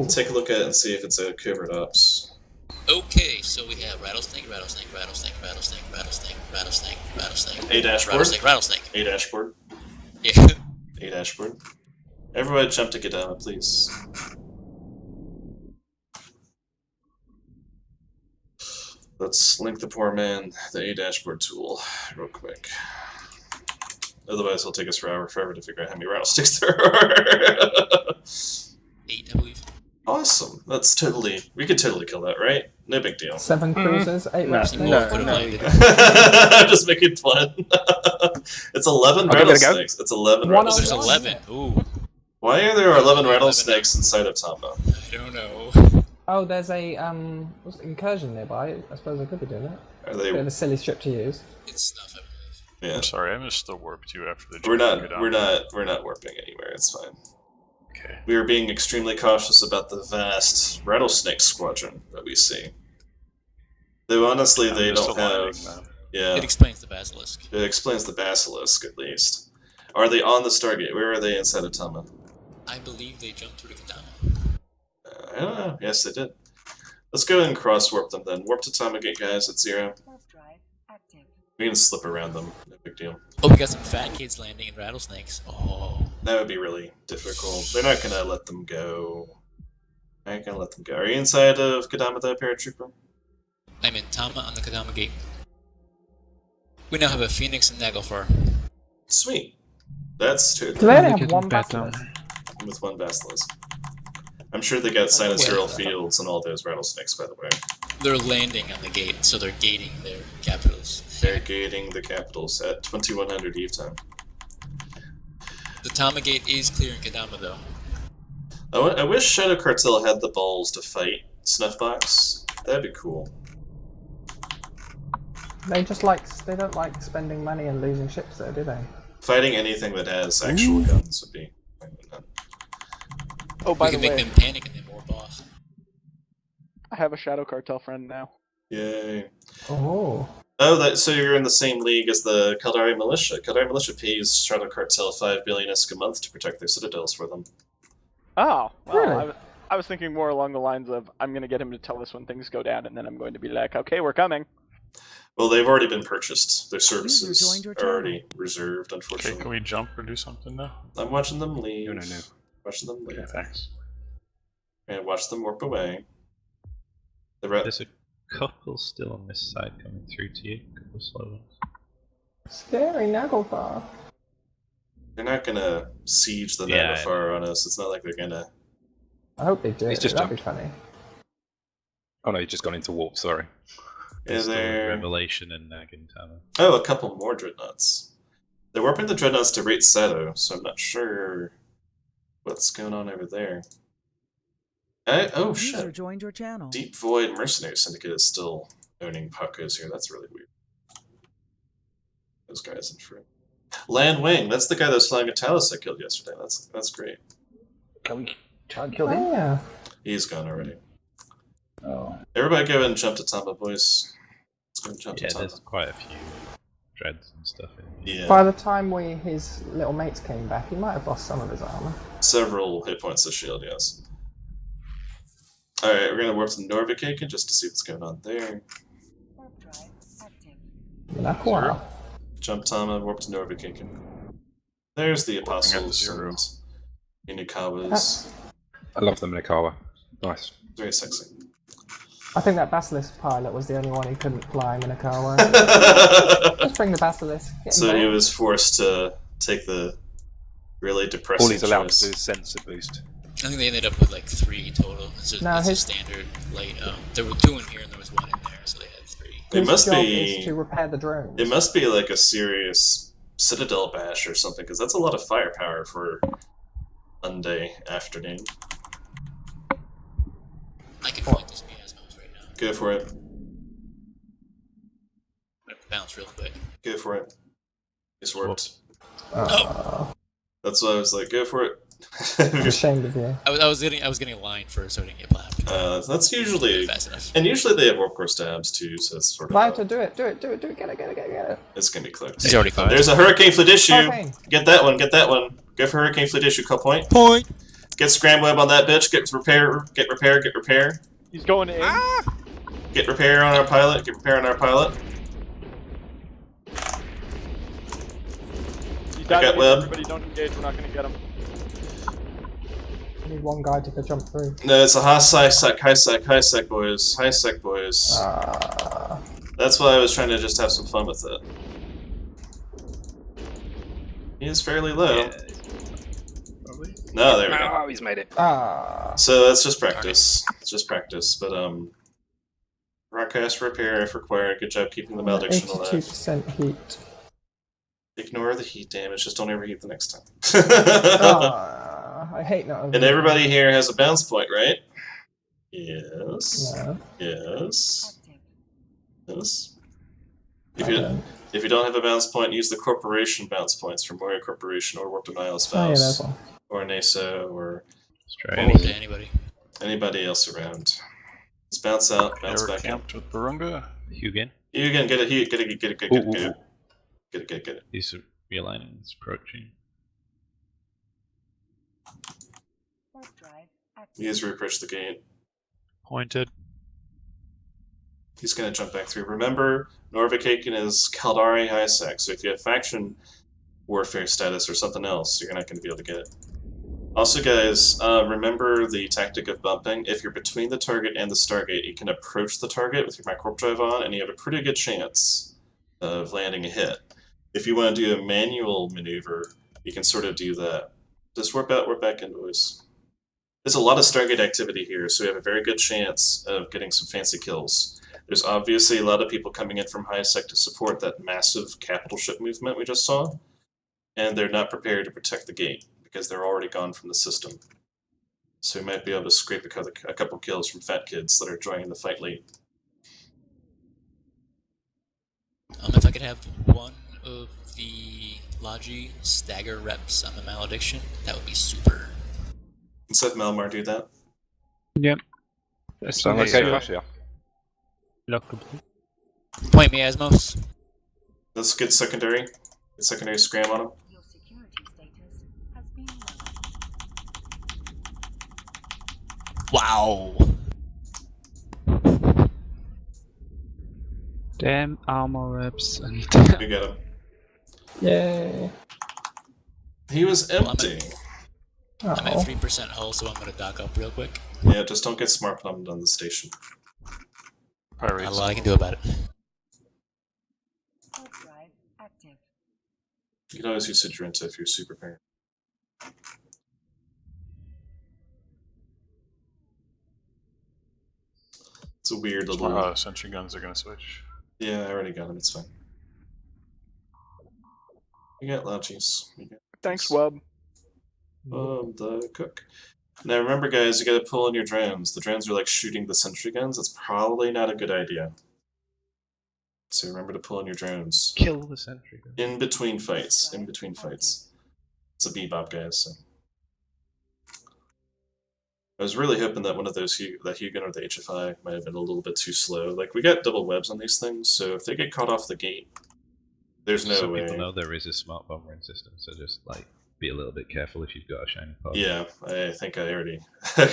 Speaker 3: Take a look at it and see if it's a covert ops.
Speaker 2: Okay, so we have rattlesnake, rattlesnake, rattlesnake, rattlesnake, rattlesnake, rattlesnake, rattlesnake.
Speaker 3: A dashboard.
Speaker 2: Rattlesnake, rattlesnake.
Speaker 3: A dashboard.
Speaker 2: Yeah.
Speaker 3: A dashboard. Everybody jump to Kadama, please. Let's link the poor man the A dashboard tool real quick. Otherwise, it'll take us forever to figure out how many rattlesnakes there are.
Speaker 2: 8, I believe.
Speaker 3: Awesome. That's totally... We could totally kill that, right? No big deal.
Speaker 6: 7 cruisers, 8 rattlesnakes.
Speaker 3: I'm just making fun. It's 11 rattlesnakes. It's 11
Speaker 2: Oh,
Speaker 3: rattlesnakes.
Speaker 2: there's 11. Ooh.
Speaker 3: Why are there 11 rattlesnakes inside of Tama?
Speaker 2: I don't know.
Speaker 6: Oh, there's a what's it, incursion nearby. I suppose I could be doing that.
Speaker 3: Are they...
Speaker 6: Bit of a silly strip to use.
Speaker 2: It's stuff, I believe.
Speaker 3: Yeah.
Speaker 9: I'm sorry, I missed the warp too after the.
Speaker 3: We're not warping anywhere. It's fine.
Speaker 9: Okay.
Speaker 3: We are being extremely cautious about the vast rattlesnake squadron that we see. Though honestly, they don't have. Yeah.
Speaker 2: It explains the basilisk.
Speaker 3: It explains the basilisk at least. Are they on the Stargate? Where are they inside of Tama?
Speaker 2: I believe they jumped through to Kadama.
Speaker 3: I don't know. Yes, they did. Let's go and cross warp them then. Warp to Tama Gate, guys, at 0. We can slip around them. No big deal.
Speaker 2: Oh, we got some fat kids landing in rattlesnakes. Oh.
Speaker 3: That would be really difficult. They're not gonna let them go. I ain't gonna let them go. Are you inside of Kadama, the paratrooper?
Speaker 2: I'm in Tama on the Kadama gate. We now have a Phoenix and Nagelfar.
Speaker 3: Sweet. That's too.
Speaker 6: Do they only have one basilisk?
Speaker 3: With one basilisk. I'm sure they got Sinusoidal fields and all those rattlesnakes, by the way.
Speaker 2: They're landing on the gate, so they're gating their capitals.
Speaker 3: They're gating the capitals at 2100 Eve time.
Speaker 2: The Tama gate is clear in Kadama, though.
Speaker 3: I wish Shadow Cartel had the balls to fight Snuffbox. That'd be cool.
Speaker 6: They don't like spending money and losing ships there, do they?
Speaker 3: Fighting anything that has actual guns would be.
Speaker 1: Oh, by
Speaker 2: We
Speaker 1: the
Speaker 2: can make
Speaker 1: way,
Speaker 2: them panic and then more boss.
Speaker 1: I have a Shadow Cartel friend now.
Speaker 3: Yay.
Speaker 6: Oh.
Speaker 3: Oh, so you're in the same league as the Caldari Militia. Caldari Militia pays Shadow Cartel 5 billion ISK a month to protect their citadels for them.
Speaker 1: Oh, well,
Speaker 6: Really?
Speaker 1: I was thinking more along the lines of I'm going to get him to tell us when things go down, and then I'm going to be like, okay, we're coming.
Speaker 3: Well, they've already been purchased. Their services
Speaker 10: joined your
Speaker 3: are already
Speaker 10: channel.
Speaker 3: reserved,
Speaker 9: Okay,
Speaker 3: unfortunately.
Speaker 9: can we jump or do something now?
Speaker 3: I'm watching them leave.
Speaker 9: No.
Speaker 3: Watching them leave.
Speaker 9: Okay, thanks.
Speaker 3: And watch them warp away.
Speaker 7: There's a couple still on this side coming through to you. A couple slow ones.
Speaker 6: Scary Naglfar.
Speaker 3: They're not gonna siege the
Speaker 7: Yeah.
Speaker 3: Naglfar on us. It's not like they're gonna.
Speaker 6: I hope they do.
Speaker 5: He's just
Speaker 6: That'd be funny.
Speaker 5: Oh no, he's just gone into warp. Sorry.
Speaker 3: Is
Speaker 7: Still
Speaker 3: there?
Speaker 7: Revelation and Nagantama.
Speaker 3: Oh, a couple more dreadnoughts. They're warping the dreadnoughts to Rate Sato, so I'm not sure what's going on over there. Oh
Speaker 10: User
Speaker 3: shit!
Speaker 10: joined your channel.
Speaker 3: Deep Void Mercenary Syndicate is still owning Pacos here. That's really weird. Those guys in front. Lan Wing, that's the guy that was flying a Talus I killed yesterday. That's great.
Speaker 4: Can we try and kill
Speaker 6: Oh,
Speaker 4: him?
Speaker 6: yeah.
Speaker 3: He's gone already.
Speaker 4: Oh.
Speaker 3: Everybody go and jump to Tamba, boys. Let's go and jump
Speaker 7: Yeah,
Speaker 3: to Tamba.
Speaker 7: there's quite a few dreads and stuff in here.
Speaker 3: Yeah,
Speaker 6: By the time his little mates came back, he might have lost some of his armor.
Speaker 3: several hit points of shield, yes. Alright, we're gonna warp to Norvikaken just to see what's going on there.
Speaker 6: Nakwa.
Speaker 3: Jump Tama, warp to Norvikaken. There's the
Speaker 9: Warping at the
Speaker 3: Apostles
Speaker 9: zero.
Speaker 3: and Inukawas.
Speaker 6: That's,
Speaker 5: I love the Minakawa. Nice.
Speaker 3: Very sexy.
Speaker 6: I think that Basilisk pilot was the only one who couldn't fly Minakawa. Let's bring the Basilisk. Get
Speaker 3: So he
Speaker 6: involved.
Speaker 3: was forced to take the really depressing
Speaker 5: All he's allowed
Speaker 3: choice.
Speaker 5: to do is sensor boost.
Speaker 2: I think they ended up with like 3 total. It's a,
Speaker 6: No,
Speaker 2: it's a
Speaker 6: his-
Speaker 2: standard late. There were 2 in here and there was 1 in there, so they had 3.
Speaker 3: It
Speaker 6: His
Speaker 3: must
Speaker 6: job
Speaker 3: be.
Speaker 6: is to repair the drones.
Speaker 3: It must be like a serious Citadel bash or something, because that's a lot of firepower for Monday afternoon.
Speaker 2: I can point this miasmas right now.
Speaker 3: Go for it.
Speaker 2: I'm gonna bounce real quick.
Speaker 3: Go for it. It's worked. That's why I was like, go for it.
Speaker 6: I'm ashamed of you.
Speaker 2: I was getting a line first, so I didn't get blapped.
Speaker 3: That's usually,
Speaker 2: Fast enough.
Speaker 3: and usually they have warp core stabs too, so it's sort of.
Speaker 6: Vita, do it, get it.
Speaker 3: It's gonna be clicked.
Speaker 2: He's already caught.
Speaker 3: There's a Hurricane Fleet issue.
Speaker 6: Hurricane.
Speaker 3: Get that one. Get that one. Go for Hurricane Fleet issue. Call point.
Speaker 2: Point.
Speaker 3: Get Scram Web on that bitch. Get repair. Get repair. Get repair.
Speaker 1: He's going in.
Speaker 3: Get repair on our pilot. Get repair on our pilot.
Speaker 1: He's
Speaker 3: I got
Speaker 1: diving in.
Speaker 3: web.
Speaker 1: Everybody don't engage. We're not going to get him.
Speaker 6: I need one guy to go jump through.
Speaker 3: No, it's a high sec, boys. High sec, boys. That's why I was trying to just have some fun with it. He is fairly low.
Speaker 7: Yeah,
Speaker 3: No, there we go.
Speaker 5: Oh, he's made it.
Speaker 3: So that's just practice. It's just practice. But broadcast repair if required. Good job keeping the malediction alive.
Speaker 6: 82% heat.
Speaker 3: Ignore the heat damage. Just don't overheat the next time.
Speaker 6: I hate not.
Speaker 3: And everybody here has a bounce point, right? Yes.
Speaker 6: No.
Speaker 3: Yes. Yes. If
Speaker 6: I
Speaker 3: you
Speaker 6: don't.
Speaker 3: if you don't have a bounce point, use the corporation bounce points from Moria Corporation or Warp to Nihilus
Speaker 6: Oh yeah, there's
Speaker 3: Faust
Speaker 6: one.
Speaker 3: or Naso or
Speaker 7: Australia.
Speaker 2: Hold to anybody.
Speaker 3: anybody else around. Just bounce out, bounce
Speaker 9: Ever
Speaker 3: back in.
Speaker 9: camped with Barunga?
Speaker 7: Hugen.
Speaker 3: You can get it. Get it. Get it. Get it.
Speaker 5: Ooh,
Speaker 3: Get
Speaker 5: ooh,
Speaker 3: it. Get it. Get it. Get it.
Speaker 7: He's realigning. It's approaching.
Speaker 3: He's reapproached the gate.
Speaker 7: Pointed.
Speaker 3: He's going to jump back through. Remember, Norvikaken is Caldari high sec, so if you have faction warfare status or something else, you're not going to be able to get it. Also, guys, remember the tactic of bumping. If you're between the target and the Stargate, you can approach the target with your Microwarp Drive on, and you have a pretty good chance of landing a hit. If you want to do a manual maneuver, you can sort of do that. Just warp out, warp back in, boys. There's a lot of Stargate activity here, so we have a very good chance of getting some fancy kills. There's obviously a lot of people coming in from high sec to support that massive capital ship movement we just saw, and they're not prepared to protect the gate because they're already gone from the system. So we might be able to scrape a couple kills from fat kids that are joining the fight late.
Speaker 2: If I could have one of the Logi stagger reps on the Malediction, that would be super.
Speaker 3: Let's have Malmar do that.
Speaker 8: Yep. As
Speaker 5: Sound
Speaker 8: soon
Speaker 5: like
Speaker 8: as
Speaker 5: Gate
Speaker 8: you're
Speaker 5: Flash, yeah.
Speaker 8: lockable.
Speaker 2: Point me, Asmos.
Speaker 3: That's good secondary. Good secondary scram on him.
Speaker 10: Your security status has been lowered.
Speaker 2: Wow.
Speaker 8: Damn armor reps and
Speaker 3: You get him.
Speaker 6: Yay.
Speaker 3: He was empty.
Speaker 2: I'm at
Speaker 6: Oh.
Speaker 2: 3% hull, so I'm gonna dock up real quick.
Speaker 3: Yeah, just don't get smart bombed on the station.
Speaker 2: Not a lot I can do about it.
Speaker 10: Hard drive active.
Speaker 3: You can always use Sidrinta if you're super parent. It's a weird little.
Speaker 9: Sentry guns are gonna switch.
Speaker 3: Yeah, I already got him. It's fine. We got Lachis.
Speaker 1: Thanks, Wub.
Speaker 3: The cook. Now remember, guys, you gotta pull in your drones. The drones are like shooting the sentry guns. That's probably not a good idea. So remember to pull in your drones.
Speaker 7: Kill the sentry.
Speaker 3: In between fights. In between fights. It's a bebop, guys. So. I was really hoping that one of those, that Hugon or the HFI, might have been a little bit too slow. Like, we got double webs on these things, so if they get caught off the gate, there's no
Speaker 7: Some
Speaker 3: way.
Speaker 7: people know there is a smart bomber in system, so just like be a little bit careful if you've got a shiny pod.
Speaker 3: Yeah, I think I already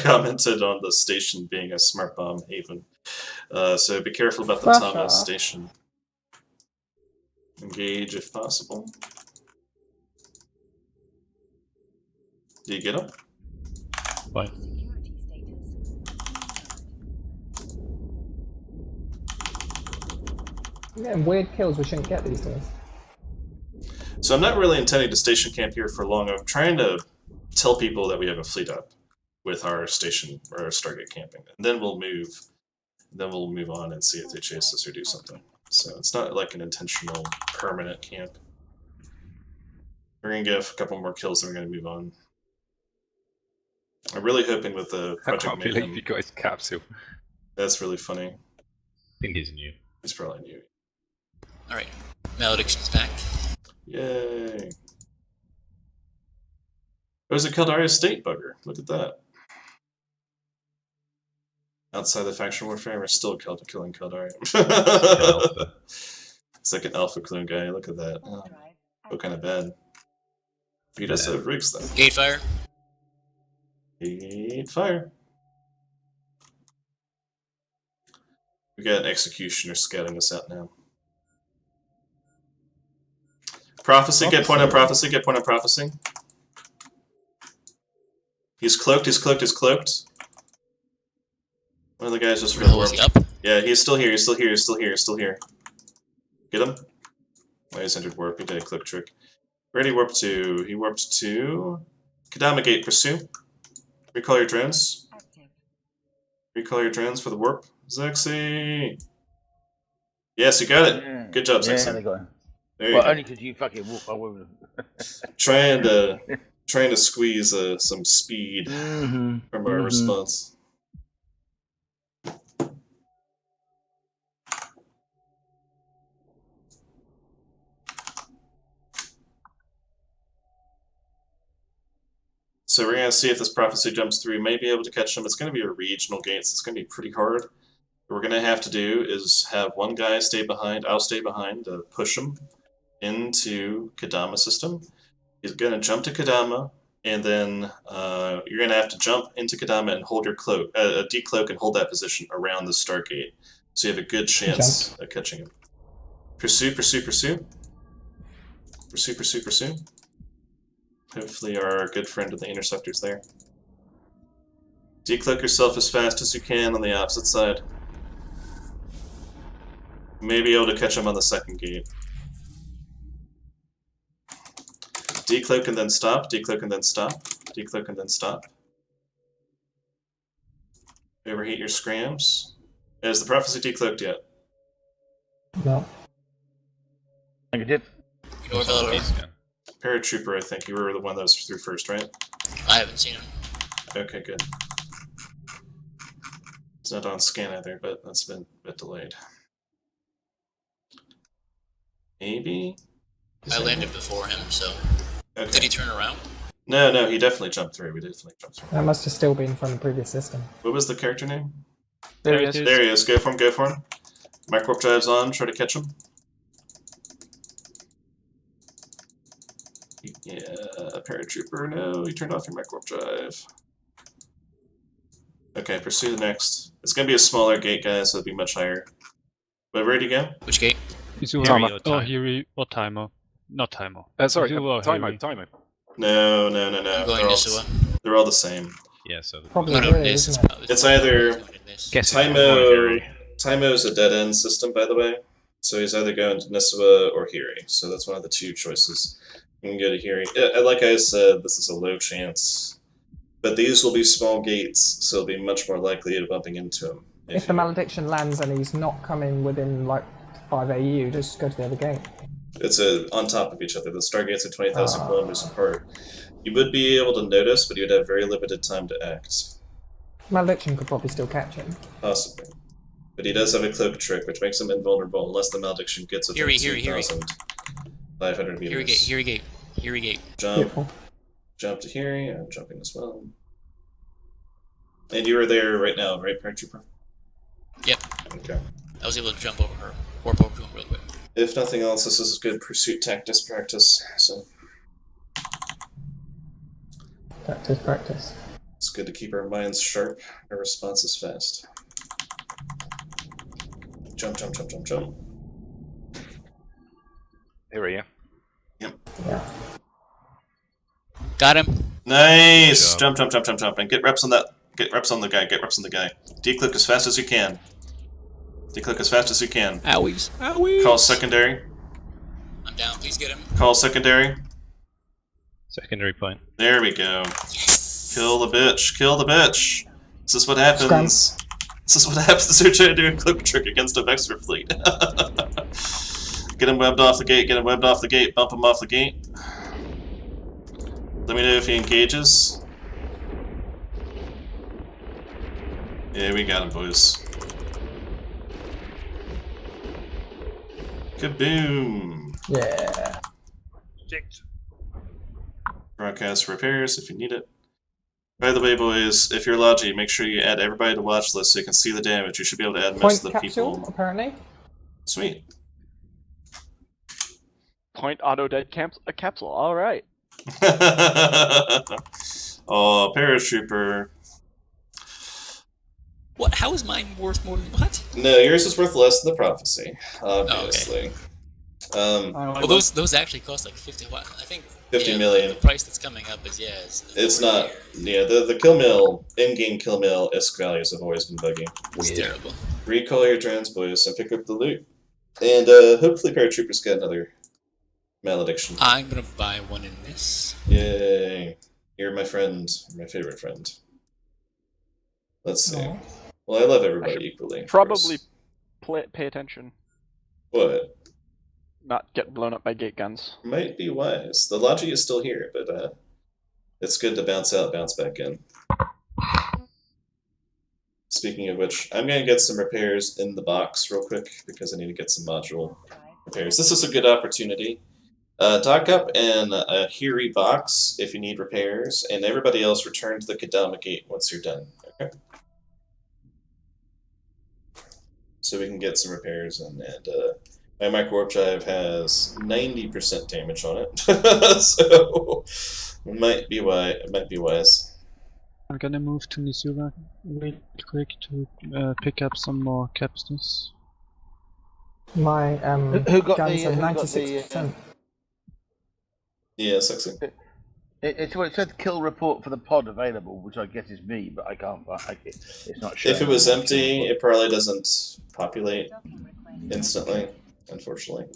Speaker 3: commented on the station being a smart bomb haven. So be careful about the Thomas station. Engage if possible. Do you get him?
Speaker 7: Fine.
Speaker 10: Security status.
Speaker 6: Yeah, weird kills we shouldn't get these days.
Speaker 3: So I'm not really intending to station camp here for long. I'm trying to tell people that we have a fleet up with our station or our Stargate camping. And then we'll move. Then we'll move on and see if they chase us or do something. So it's not like an intentional permanent camp. We're gonna get a couple more kills and we're gonna move on. I'm really hoping with the
Speaker 5: I
Speaker 3: Project
Speaker 5: can't believe
Speaker 3: Mayhem.
Speaker 5: you got his capsule.
Speaker 3: That's really funny.
Speaker 7: I think he's new.
Speaker 3: He's probably new.
Speaker 2: Alright, Malediction's back.
Speaker 3: Yay! There's a Caldari State bugger. Look at that. Outside the faction warfare, we're still killing Caldari. It's like an alpha clone guy. Look at that. Oh, what kind of bad? He does have rigs though.
Speaker 2: Gate fire.
Speaker 3: Gate fire. We got an executioner scouting us out now. Prophecy, get point on prophecy, get point on prophecy. He's cloaked, he's cloaked, he's cloaked. One of the guys just real warped. Yeah, he's still here, he's still here, he's still here, he's still here. Get him? Oh, he's entered warp, he did a cloak trick. Where did he warp to? He warped to Kadama Gate, pursue. Recall your drones. Recall your drones for the warp. Zexy! Yes, you got it!
Speaker 4: Yeah.
Speaker 3: Good job, Zexy.
Speaker 4: Yeah, they got him.
Speaker 3: There you
Speaker 4: Well,
Speaker 3: go.
Speaker 4: only because you fucking whoop. I wouldn't.
Speaker 3: Trying to squeeze some speed from our response. So we're gonna see if this prophecy jumps through. We may be able to catch them. It's gonna be a regional gate, so it's gonna be pretty hard. What we're gonna have to do is have one guy stay behind. I'll stay behind to push him into Kadama system. He's gonna jump to Kadama, and then you're gonna have to jump into Kadama and hold your cloak, decloak, and hold that position around the Stargate, so you have a good chance at catching him. Pursue, pursue, pursue. Pursue, pursue, pursue. Hopefully our good friend of the interceptor's there. Decloak yourself as fast as you can on the opposite side. You may be able to catch him on the second gate. Decloak and then stop, decloak and then stop, decloak and then stop. Overheat your scrams. Is the prophecy decloaked yet?
Speaker 6: No.
Speaker 4: Negative.
Speaker 3: Paratrooper, I think. You were the one that was through first, right?
Speaker 2: I haven't seen him.
Speaker 3: Okay, good. It's not on scan either, but that's been a bit delayed. Maybe?
Speaker 2: I landed before him, so.
Speaker 3: Okay.
Speaker 2: Did he turn around?
Speaker 3: No, he definitely jumped through. We definitely jumped through.
Speaker 6: That must have still been from the previous system.
Speaker 3: What was the character name?
Speaker 1: There he is.
Speaker 3: There he is. Go for him, go for him. Micro drive's on, try to catch him. Yeah, paratrooper, no, you turned off your micro drive. Okay, pursue the next. It's gonna be a smaller gate, guys, so it'll be much higher. But ready to go?
Speaker 2: Which gate?
Speaker 8: Timer. Oh, Hiri or Timer. Not Timer.
Speaker 5: Sorry,
Speaker 8: Izu or
Speaker 5: Timer.
Speaker 8: Hiri.
Speaker 5: Timer.
Speaker 3: No.
Speaker 2: I'm going
Speaker 3: They're all the same.
Speaker 7: Yeah, so
Speaker 6: Probably
Speaker 2: No,
Speaker 6: really,
Speaker 2: this
Speaker 6: isn't it?
Speaker 3: It's either
Speaker 8: Guess
Speaker 3: Tymo's a dead end system, by the way. So he's either going to Nisua or Hiri. So that's one of the two choices. You can go to Hiri. Like I said, this is a low chance. But these will be small gates, so it'll be much more likely of bumping into him.
Speaker 6: If the malediction lands and he's not coming within like 5 AU, just go to the other gate.
Speaker 3: It's on top of each other. The stargates are 20,000 kilometers apart. You would be able to notice, but you would have very limited time to act.
Speaker 6: Malediction could probably still catch him.
Speaker 3: Possibly. But he does have a cloak trick, which makes him invulnerable unless the malediction gets within 2,500 meters.
Speaker 2: Hiri gate.
Speaker 3: Jump.
Speaker 6: Beautiful.
Speaker 3: Jump to Hiri. I'm jumping as well. And you are there right now, right, Paratrooper?
Speaker 2: Yep.
Speaker 3: Okay.
Speaker 2: I was able to jump over her. Warp over to him real quick.
Speaker 3: If nothing else, this is good pursuit tactics practice, so
Speaker 6: Practice.
Speaker 3: it's good to keep our minds sharp, our responses fast. Jump.
Speaker 5: Here, yeah.
Speaker 3: Yep.
Speaker 6: Yeah.
Speaker 2: Got him.
Speaker 3: Nice! Jump, and get reps on that. Get reps on the guy, Declick as fast as you can.
Speaker 2: Owies.
Speaker 3: Call secondary.
Speaker 2: I'm down, please get him.
Speaker 3: Call secondary.
Speaker 7: secondary point.
Speaker 3: There we go. Yes. Kill the bitch. This is what happens. This is what happens to trying to do a cloak trick against a Vexor fleet. Get him webbed off the gate, bump him off the gate. Let me know if he engages. Yeah, we got him, boys. Kaboom!
Speaker 6: Yeah.
Speaker 3: Broadcast repairs if you need it. By the way, boys, if you're Logi, make sure you add everybody to watch list so you can see the damage. You should be able to add most of the
Speaker 6: capsule,
Speaker 3: people.
Speaker 6: Apparently.
Speaker 3: Sweet.
Speaker 1: Point auto dead capsule. All right.
Speaker 3: Oh, paratrooper.
Speaker 2: What? How is mine worth more than what?
Speaker 3: No, yours is worth less than the prophecy, obviously.
Speaker 2: Oh, okay. Well, those actually cost like 50. What? I think
Speaker 3: 50 million.
Speaker 2: The price that's coming up is
Speaker 3: It's not. Yeah, the kill mill, in-game kill mill ISK values have always been buggy.
Speaker 2: It's terrible.
Speaker 3: Recall your drones, boys, and pick up the loot. And hopefully paratroopers get another malediction.
Speaker 2: I'm gonna buy one in this.
Speaker 3: Yay! You're my friend, my favorite friend. Let's see.
Speaker 6: Aww.
Speaker 3: Well, I love everybody equally.
Speaker 1: Probably pay attention.
Speaker 3: What?
Speaker 1: Not get blown up by gate guns.
Speaker 3: Might be wise. The Logi is still here, but it's good to bounce out, bounce back in. Speaking of which, I'm going to get some repairs in the box real quick, because I need to get some module repairs. This is a good opportunity. Dock up in a Hiri box if you need repairs, and everybody else return to the Kadama gate once you're done. Okay? So we can get some repairs in, and my micro warp drive has 90% damage on it, so it might be wise.
Speaker 8: I'm gonna move to Nisura real quick to pick up some more capsules.
Speaker 6: My
Speaker 4: Who got
Speaker 6: guns
Speaker 4: the,
Speaker 6: are
Speaker 4: who got
Speaker 6: 96%.
Speaker 3: Yeah, sexy.
Speaker 4: It said kill report for the pod available, which I guess is me, but I can't find it. It's not showing.
Speaker 3: If it was empty, it probably doesn't populate instantly, unfortunately.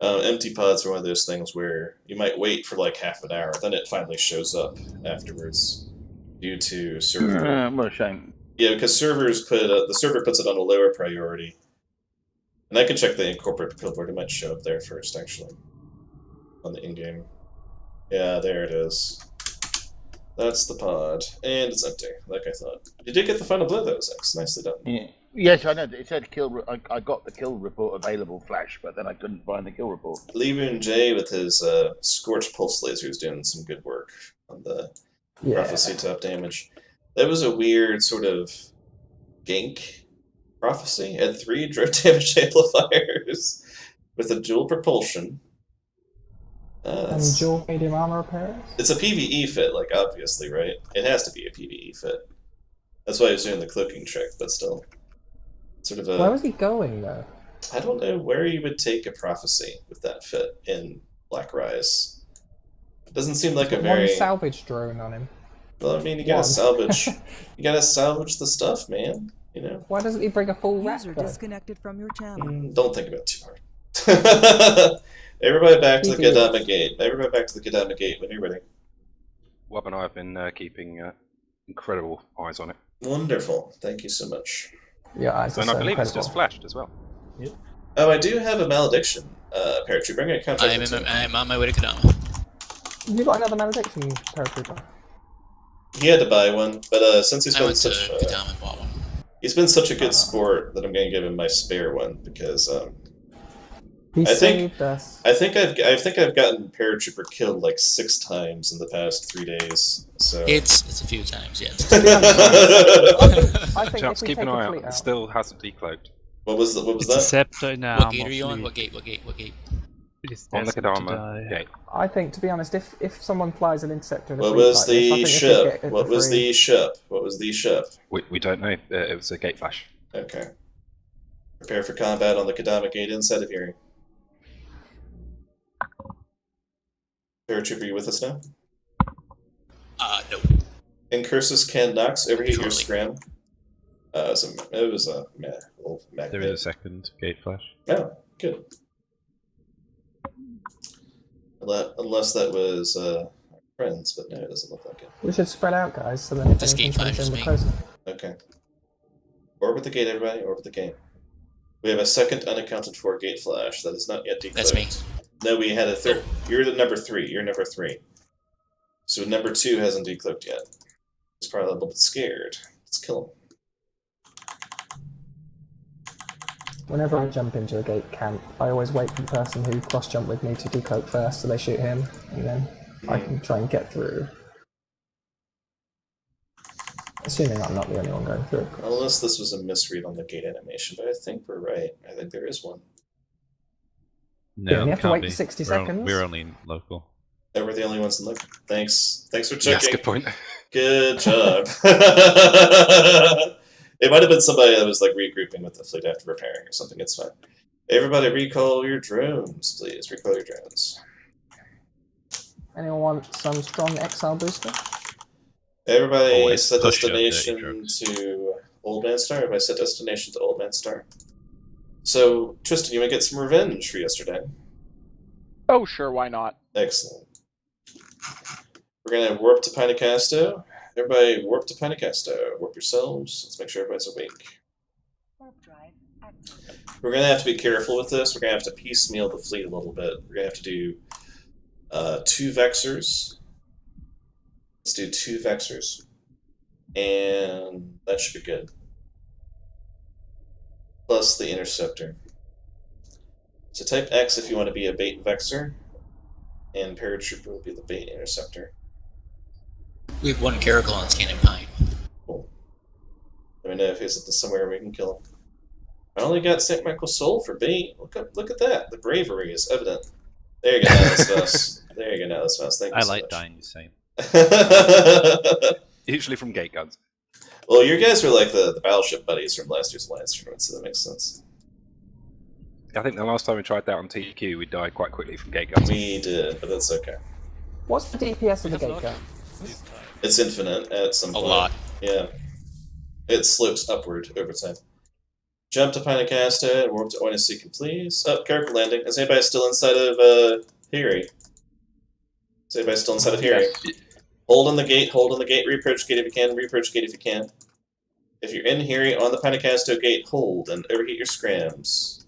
Speaker 3: Empty pods are one of those things where you might wait for like half an hour, then it finally shows up afterwards, due to server.
Speaker 4: What a shame.
Speaker 3: Yeah, because servers the server puts it on a lower priority. And I can check the corporate billboard, it might show up there first, actually. On the in-game. Yeah, there it is. That's the pod. And it's empty, like I thought. You did get the final blow, though, Zex. Nicely done.
Speaker 4: Yeah. Yes, I know. It said kill. I got the kill report available flash, but then I couldn't find the kill report.
Speaker 3: Leeboon J with his Scorch Pulse Laser is doing some good work on the Prophecy top damage. That was a weird sort of gank Prophecy. Had 3 drip damage amplifiers with a dual propulsion.
Speaker 6: And dual medium armor repairs?
Speaker 3: It's a PvE fit, like, obviously, right? It has to be a PvE fit. That's why I was doing the cloaking trick, but still. Sort of a...
Speaker 6: Where was he going, though?
Speaker 3: I don't know where you would take a Prophecy with that fit in Black Rise. It doesn't seem like a very...
Speaker 6: One salvage drone on him.
Speaker 3: Well, I mean, you gotta salvage... you gotta salvage the stuff, man. You know?
Speaker 6: Why doesn't he bring a full rack,
Speaker 10: User
Speaker 6: though?
Speaker 10: disconnected from your channel.
Speaker 3: Don't think about it too hard. Everybody back to the Kadama Gate. Everybody back to the Kadama Gate when you're ready.
Speaker 5: Wub and I have been keeping incredible eyes on it.
Speaker 3: Wonderful. Thank you so much.
Speaker 6: Yeah, eyes are
Speaker 5: And
Speaker 6: so
Speaker 5: I believe
Speaker 6: incredible.
Speaker 5: it's just flashed as well.
Speaker 3: Yep. Oh, I do have a malediction, paratrooper. I'm gonna contract
Speaker 2: I am on my way to Kadama.
Speaker 6: You got another malediction, paratrooper?
Speaker 3: He had to buy one, but since he's
Speaker 2: I
Speaker 3: been
Speaker 2: went to
Speaker 3: such
Speaker 2: Kadama and bought one.
Speaker 3: he's been such a good sport that I'm gonna give him my spare one because
Speaker 6: He saved us.
Speaker 3: I think I've gotten paratrooper killed like 6 times in the past 3 days. So
Speaker 2: It's a few times, yeah.
Speaker 6: I think
Speaker 5: Chaps,
Speaker 6: if we
Speaker 5: keep
Speaker 6: take
Speaker 5: an
Speaker 6: a
Speaker 5: eye
Speaker 6: fleet
Speaker 5: out. It
Speaker 6: out,
Speaker 5: still hasn't decloaked.
Speaker 3: What was
Speaker 8: It's a
Speaker 3: that?
Speaker 8: scepter in
Speaker 2: What
Speaker 8: armor.
Speaker 2: gate are you on?
Speaker 8: fleet.
Speaker 2: What gate? What gate? What gate?
Speaker 8: It is
Speaker 5: On the
Speaker 8: destined to
Speaker 5: Kadama
Speaker 8: die.
Speaker 5: gate.
Speaker 6: I think, to be honest, if someone flies an interceptor in a
Speaker 3: What
Speaker 6: fleet
Speaker 3: was
Speaker 6: like this, I
Speaker 3: the
Speaker 6: think they should
Speaker 3: ship?
Speaker 6: get it
Speaker 3: What
Speaker 6: for
Speaker 3: was
Speaker 6: free.
Speaker 3: the ship? What was the ship?
Speaker 5: We don't know. It was a gate flash.
Speaker 3: Okay. Prepare for combat on the Kadama Gate inside of hearing. Paratrooper, you with us now?
Speaker 2: No.
Speaker 3: Incursus can Nox overheat your
Speaker 2: Surely.
Speaker 3: scram. It was a little mag
Speaker 7: There
Speaker 3: bit.
Speaker 7: is a second gate flash.
Speaker 3: Oh, good. Unless that was friends, but no, it doesn't look like it.
Speaker 6: We should spread out, guys, so then if
Speaker 2: This
Speaker 6: anything
Speaker 2: gate
Speaker 6: comes
Speaker 2: flashes
Speaker 6: in, we're
Speaker 2: me.
Speaker 6: closer.
Speaker 3: Okay. Orbit the gate, everybody. Orbit the gate. We have a second unaccounted for gate flash that is not yet declared.
Speaker 2: That's me.
Speaker 3: No, we had a third. You're the number 3. You're number 3. So number 2 hasn't decloaked yet. He's probably a little bit scared. Let's kill him.
Speaker 6: Whenever I jump into a gate camp, I always wait for the person who cross-jump with me to decloak first, so they shoot him, and then I can try and get through. Assuming I'm not the only one going through, of course.
Speaker 3: Unless this was a misread on the gate animation, but I think we're right. I think there is one.
Speaker 7: No,
Speaker 6: Yeah, we have to
Speaker 7: can't
Speaker 6: wait
Speaker 7: be.
Speaker 6: for 60
Speaker 7: We're
Speaker 6: seconds.
Speaker 7: We're only local.
Speaker 3: Oh, we're the only ones in look. Thanks for
Speaker 5: Yes,
Speaker 3: checking.
Speaker 5: good point.
Speaker 3: Good job. It might have been somebody that was like regrouping with the fleet after repairing or something. It's fine. Everybody recall your drones, please. Recall your drones.
Speaker 6: Anyone want some strong exile booster?
Speaker 3: Everybody
Speaker 7: Always
Speaker 3: set
Speaker 7: push your dirty
Speaker 3: destination
Speaker 7: drugs.
Speaker 3: to Old Man Star. Everybody set destination to Old Man Star. So, Tristan, you want to get some revenge for yesterday?
Speaker 1: Oh, sure, why not?
Speaker 3: Excellent. We're going to warp to Pinacasto. Everybody warp to Pinacasto. Warp yourselves. Let's make sure everybody's awake.
Speaker 10: Warp drive active.
Speaker 3: We're going to have to be careful with this. We're going to have to piecemeal the fleet a little bit. We're going to have to do 2 Vexors. Let's do 2 Vexors. And that should be good. Plus the Interceptor. So type X if you want to be a bait Vexor. And Paratrooper will be the bait Interceptor.
Speaker 2: We have 1 Caracal on Scanning Pine.
Speaker 3: Cool. Let me know if he's somewhere we can kill him. I only got St. Michael's Soul for bait. Look at that. The bravery is evident. There you go, Nihilus. There you go, Nihilus. Thank you
Speaker 7: I
Speaker 3: so
Speaker 7: like
Speaker 3: much.
Speaker 7: dying the same.
Speaker 5: Usually from gate guns.
Speaker 3: Well, you guys were like the battleship buddies from last year's Alliance tournament, so that makes sense.
Speaker 5: I think the last time we tried that on TQ, we died quite quickly from gate guns.
Speaker 3: We did, but that's okay.
Speaker 6: What's the DPS of the gate gun?
Speaker 3: It's infinite at some point.
Speaker 2: A lot.
Speaker 3: Yeah. It slopes upward over time. Jump to Pinacasto and warp to Oinaseekin, please. Oh, character landing. Is anybody still inside of Hiri? Is anybody still inside of Hiri? Hold on the gate, reapproach gate if you can, reapproach gate if you can. If you're in Hiri on the Pinacasto gate, hold and overheat your scrams.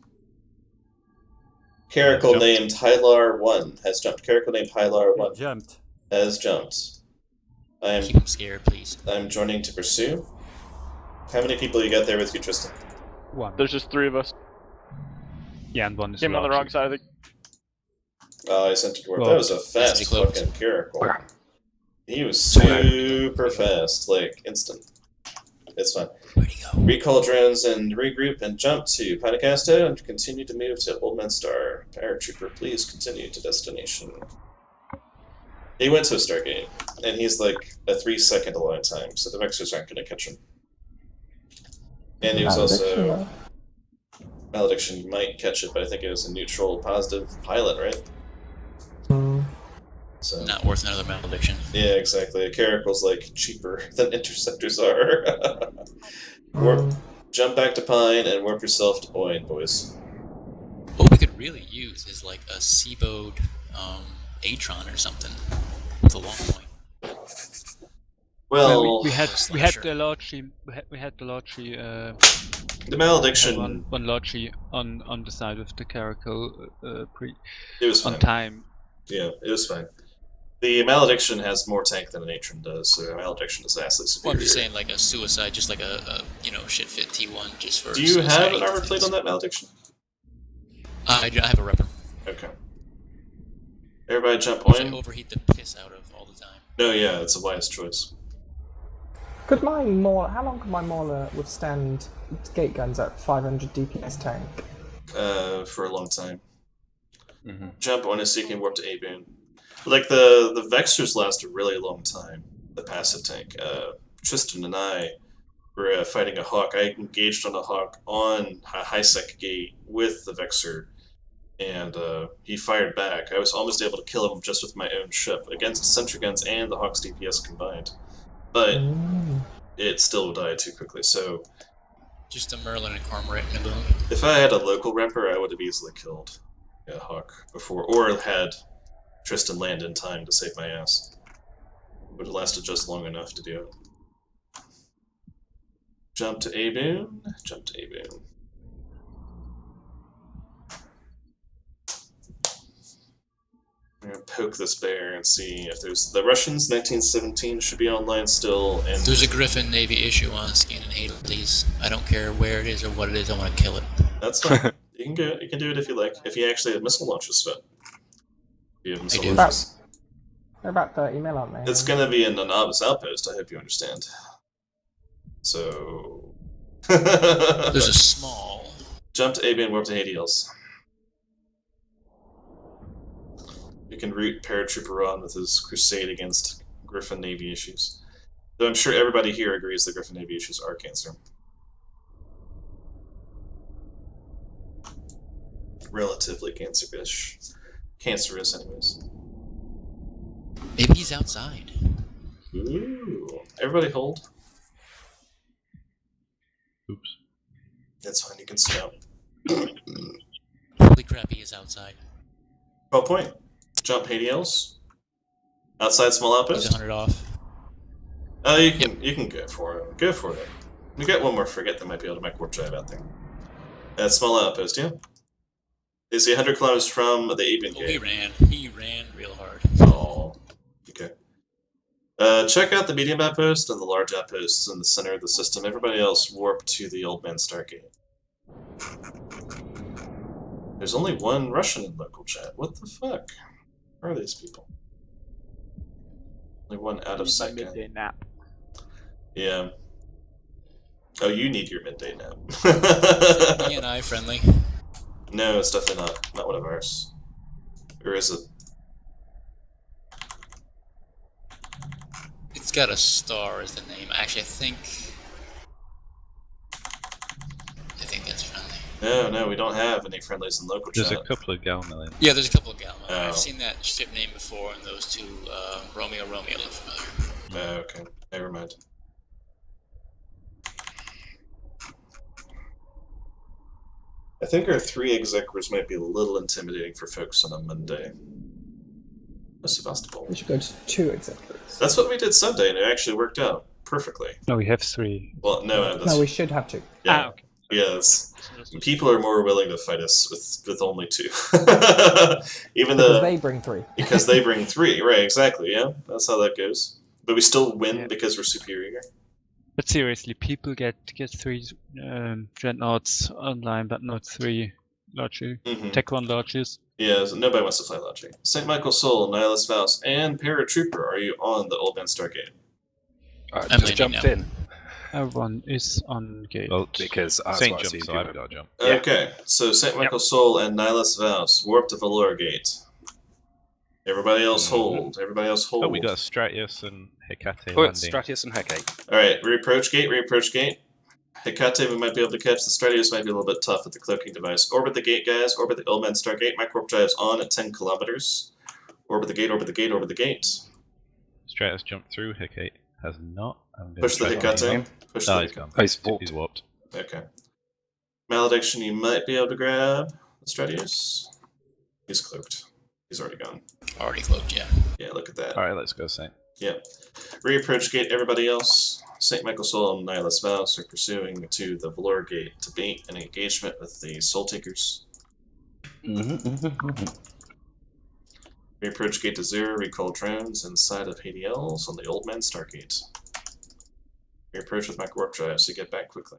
Speaker 3: Caracal named Hylar 1 has jumped. Caracal named Hylar 1
Speaker 11: Jumped.
Speaker 3: has jumped.
Speaker 2: Keep him scared, please.
Speaker 3: I'm joining to pursue. How many people you got there with you, Tristan?
Speaker 8: One.
Speaker 1: There's just 3 of us.
Speaker 8: Yeah, and one is
Speaker 1: Came on the wrong side of the...
Speaker 3: Oh, I sent it to work.
Speaker 8: Well,
Speaker 3: That was a fast
Speaker 2: close.
Speaker 3: fucking Caracal.
Speaker 8: Yeah.
Speaker 3: He was super fast, like instant. It's fine.
Speaker 2: Where'd he go?
Speaker 3: Recall drones and regroup and jump to Patacasto and continue to move to Old Man Star. Paratrooper, please continue to destination. He went to a Stargate, and he's like a 3-second align time, so the Vexors aren't going to catch him. And he was also... Malediction might catch it, but I think it was a neutral positive pilot, right? So
Speaker 2: Not worth another malediction.
Speaker 3: yeah, exactly. Caracal's like cheaper than interceptors are. Warp, jump back to Pine and warp yourself to Boyne, boys.
Speaker 2: What we could really use is like a Seabode Atron or something with a long point.
Speaker 3: Well,
Speaker 8: we had the largely
Speaker 3: the malediction.
Speaker 8: one largely on the side of the Caracal
Speaker 3: It was fine.
Speaker 8: on time.
Speaker 3: Yeah, it was fine. The malediction has more tank than an Atron does, so malediction is vastly superior.
Speaker 2: Well, I'm just saying, like a suicide, just like a shit fit T1, just for.
Speaker 3: Do you have an armor plate on that malediction?
Speaker 2: I have a rubber.
Speaker 3: Okay. Everybody jump
Speaker 2: Which I
Speaker 3: on.
Speaker 2: overheat the piss out of all the time.
Speaker 3: No, yeah, it's a wise choice.
Speaker 6: Could my Mauler, how long could my Mauler withstand gate guns at 500 DPS tank?
Speaker 3: For a long time.
Speaker 7: Mm-hmm.
Speaker 3: Jump on so you can warp to A-Boon. Like, the Vexors last a really long time, the passive tank. Tristan and I were fighting a Hawk. I engaged on a Hawk on a high-sec gate with the Vexor, and he fired back. I was almost able to kill him just with my own ship, against sentry guns and the Hawk's DPS combined. But it still died too quickly, so...
Speaker 2: Just a Merlin and Cormorant in a boom.
Speaker 3: If I had a local Remper, I would have easily killed a Hawk before, or had Tristan land in time to save my ass. Would have lasted just long enough to do it. Jump to A-Boon, jump to A-Boon. I'm gonna poke this bear and see if there's... The Russians, 1917, should be online still, and...
Speaker 2: There's a Griffin Navy issue on scanning Hades. I don't care where it is or what it is, I want to kill it.
Speaker 3: That's fine. You can go. You can do it if you like. If you actually have missile launchers fit. You have missile
Speaker 2: I do.
Speaker 3: launchers.
Speaker 6: They're about 30 mil, aren't they?
Speaker 3: It's gonna be in the novice outpost. I hope you understand. So.
Speaker 2: There's a small.
Speaker 3: Jump to AB and warp to Hades. You can root Paratrooper on with his crusade against Griffin Navy issues. Though I'm sure everybody here agrees that Griffin Navy issues are cancer. Relatively cancer-ish. Cancerous, anyways.
Speaker 2: Maybe he's outside.
Speaker 3: Ooh. Everybody hold.
Speaker 7: Oops.
Speaker 3: That's fine, you can scout.
Speaker 2: Holy crap, he is outside.
Speaker 3: 12 point. Jump Hades. Outside small
Speaker 2: He's
Speaker 3: outpost.
Speaker 2: 100 off.
Speaker 3: You can go for it. Go for it. We got one more frigate that might be able to make warp drive out there. That's small outpost, yeah. Is he 100 kilometers from the Apian
Speaker 2: Oh,
Speaker 3: Gate?
Speaker 2: he ran real hard.
Speaker 3: Oh, okay. Check out the medium outpost and the large outposts in the center of the system. Everybody else warp to the Old Man Stargate. There's only one Russian in local chat. What the fuck? Where are these people? Only one out of
Speaker 1: Need my
Speaker 3: sight.
Speaker 1: midday nap.
Speaker 3: Yeah. Oh, you need your midday nap.
Speaker 2: He and I friendly.
Speaker 3: No, it's definitely not one of ours. Or is it?
Speaker 2: It's got a star as the name. Actually, I think that's friendly.
Speaker 3: No, we don't have any friendlies in local
Speaker 7: There's
Speaker 3: chat.
Speaker 7: a couple of Galma in.
Speaker 2: Yeah, there's a couple of Galma.
Speaker 3: Oh.
Speaker 2: I've seen that ship name before, and those two Romeo look familiar.
Speaker 3: Okay, never mind. I think our 3 executors might be a little intimidating for folks on a Monday. No Sevastopol.
Speaker 6: We should go to 2 executives.
Speaker 3: That's what we did Sunday, and it actually worked out perfectly.
Speaker 8: No, we have 3.
Speaker 3: Well, no, that's...
Speaker 6: No, we should have 2.
Speaker 3: Yeah,
Speaker 8: okay.
Speaker 3: yes. People are more willing to fight us with only 2. Even
Speaker 6: Because
Speaker 3: though...
Speaker 6: they bring 3.
Speaker 3: Because they bring 3, right, exactly, yeah. That's how that goes. But we still win because we're superior.
Speaker 8: But seriously, people get 3 dreadnoughts online, but not 3 larger Tech 1 larges.
Speaker 3: Yeah, so nobody wants to fly Logic. St. Michael Soul, Nihilus Faust, and Paratrooper, are you on the Old Man Stargate?
Speaker 5: I
Speaker 2: I'm
Speaker 5: just jumped
Speaker 2: now.
Speaker 5: in
Speaker 8: Everyone is on gate.
Speaker 7: Well,
Speaker 5: because I
Speaker 7: Saint
Speaker 5: was
Speaker 7: jump, so I've got to jump.
Speaker 5: Yeah.
Speaker 3: Okay, so St. Michael Soul and Nihilus Faust, warp to Valor Gate. Everybody else hold. Everybody else hold.
Speaker 7: Oh, we got Stratius and Hecate
Speaker 5: Oh, it's
Speaker 7: landing.
Speaker 5: Stratius and Hecate.
Speaker 3: Alright, reapproach gate, reapproach gate. Hecate we might be able to catch. The Stratius might be a little bit tough with the cloaking device. Orbit the gate, guys. Orbit the Old Man Stargate. My warp drive's on at 10 kilometers. Orbit the gate, orbit the gate, orbit the gate.
Speaker 7: Stratus jumped through. Hecate has not. I'm
Speaker 3: Push the Hecate. Push the
Speaker 7: he's
Speaker 3: Hecate.
Speaker 7: gone.
Speaker 5: He's
Speaker 7: He's warped.
Speaker 3: Okay. Malediction, you might be able to grab the Stratius. He's cloaked. He's already gone.
Speaker 2: Already cloaked, yeah.
Speaker 3: Yeah, look at that.
Speaker 7: Alright, let's go, Saint.
Speaker 3: Yep. Reapproach gate, everybody else. St. Michael Soul and Nihilus Faust are pursuing to the Valor Gate to bait an engagement with the Soul Takers. Reapproach gate to 0, recall drones inside of HDLs on the Old Man Stargate. Reapproach with my warp drive so you get back quickly.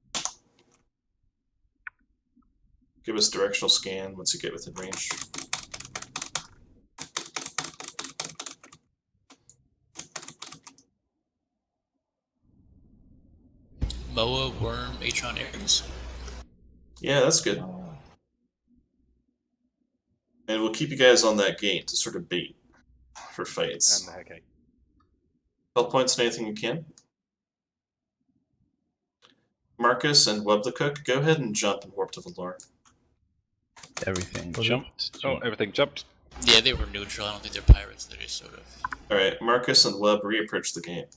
Speaker 3: Give us directional scan once you get within range.
Speaker 2: Moa, Worm, Atron, Ares.
Speaker 3: Yeah, that's good. And we'll keep you guys on that gate to sort of bait for fights.
Speaker 5: And the Hecate.
Speaker 3: Health points and anything you can. Marcus and Web the Cook, go ahead and jump and warp to Valor.
Speaker 7: Everything jumped.
Speaker 5: Oh, everything jumped.
Speaker 2: Yeah, they were neutral. I don't think they're pirates. They're just sort of.
Speaker 3: Alright, Marcus and Web reapproach the gate.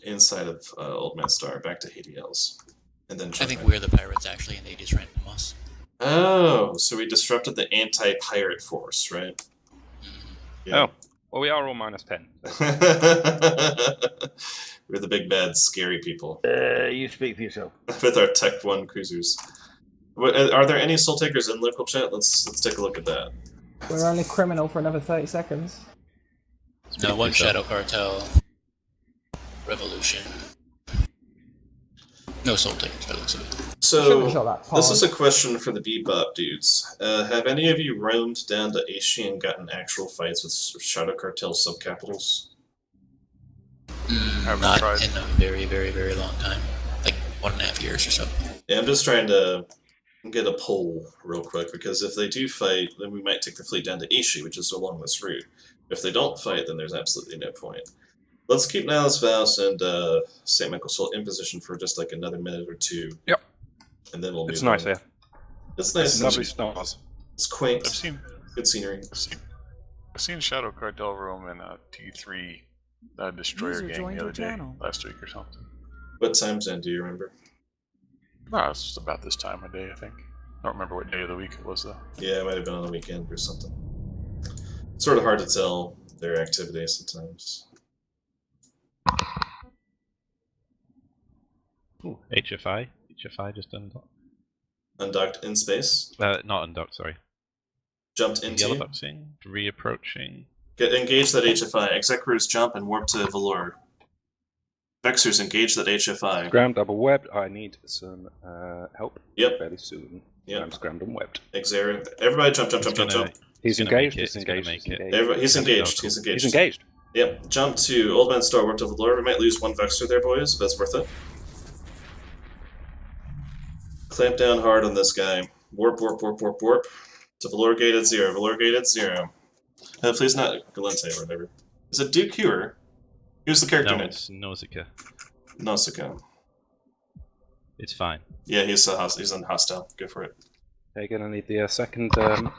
Speaker 3: Inside of Old Man Star, back to HDLs. And then
Speaker 2: I think we're the pirates actually, and they just ran from us.
Speaker 3: Oh, so we disrupted the anti-pirate force, right?
Speaker 5: Oh, well, we are all -10.
Speaker 3: We're the big bad scary people.
Speaker 4: You speak for yourself.
Speaker 3: With our Tech 1 cruisers. Are there any Soul Takers in local chat? Let's take a look at that.
Speaker 6: We're only criminal for another 30 seconds.
Speaker 2: No, one Shadow Cartel. Revolution. No Soul Takers, by the looks of it.
Speaker 3: So,
Speaker 6: shot that
Speaker 3: this
Speaker 6: pod.
Speaker 3: is a question for the Bebop dudes. Have any of you roamed down to Aishi and gotten actual fights with Shadow Cartel subcapitals?
Speaker 2: Not in a very, very, very long time. Like 1.5 years or so.
Speaker 3: Yeah, I'm just trying to get a poll real quick, because if they do fight, then we might take the fleet down to Aishi, which is along this route. If they don't fight, then there's absolutely no point. Let's keep Nihilus Faust and St. Michael Soul in position for just like another minute or two.
Speaker 5: Yep.
Speaker 3: And then we'll move
Speaker 5: It's nice
Speaker 3: on.
Speaker 5: here.
Speaker 3: It's nice.
Speaker 5: It's lovely stars.
Speaker 3: It's quaint.
Speaker 9: I've seen
Speaker 3: Good scenery.
Speaker 9: I've seen Shadow Cartel roam in a T3 destroyer
Speaker 10: User
Speaker 9: gang
Speaker 10: joined
Speaker 9: the
Speaker 10: your
Speaker 9: other day,
Speaker 10: channel.
Speaker 9: last week or something.
Speaker 3: What time zone do you remember?
Speaker 9: No, it's just about this time of day, I think. I don't remember what day of the week it was though.
Speaker 3: Yeah, it might have been on the weekend or something. It's sort of hard to tell their activity sometimes.
Speaker 7: Ooh, HFI. HFI just undocked.
Speaker 3: Undocked in space.
Speaker 7: Not undocked, sorry.
Speaker 3: Jumped into.
Speaker 7: Yellow boxing. Reapproaching.
Speaker 3: Get engage that HFI. Executors jump and warp to Valor. Vexors engage that HFI.
Speaker 5: Scram double webbed. I need some help.
Speaker 3: Yep.
Speaker 5: Fairly soon.
Speaker 3: Yep.
Speaker 5: I'm scrammed and webbed.
Speaker 3: Exer. Everybody jump, jump, jump, jump, jump.
Speaker 5: He's
Speaker 7: gonna
Speaker 5: engaged.
Speaker 7: make it,
Speaker 5: He's
Speaker 7: he's gonna
Speaker 5: engaged.
Speaker 7: make
Speaker 5: He's
Speaker 7: it.
Speaker 5: engaged.
Speaker 3: Everybody, he's
Speaker 7: That's
Speaker 3: engaged.
Speaker 7: cool.
Speaker 3: He's engaged.
Speaker 5: He's engaged.
Speaker 3: Yep. Jump to Old Man Star, warp to Valor. We might lose one Vexor there, boys, but it's worth it. Clamp down hard on this guy. Warp, warp, warp, warp, warp. To Valor Gate at 0. Valor Gate at 0. Please not Galente or whatever. Is it Duke Hewer? Who's the character
Speaker 7: No,
Speaker 3: name?
Speaker 7: it's Nausicaa.
Speaker 3: Nausicaa.
Speaker 7: It's fine.
Speaker 3: Yeah, he's on hostile. Go for it.
Speaker 5: They're gonna need the second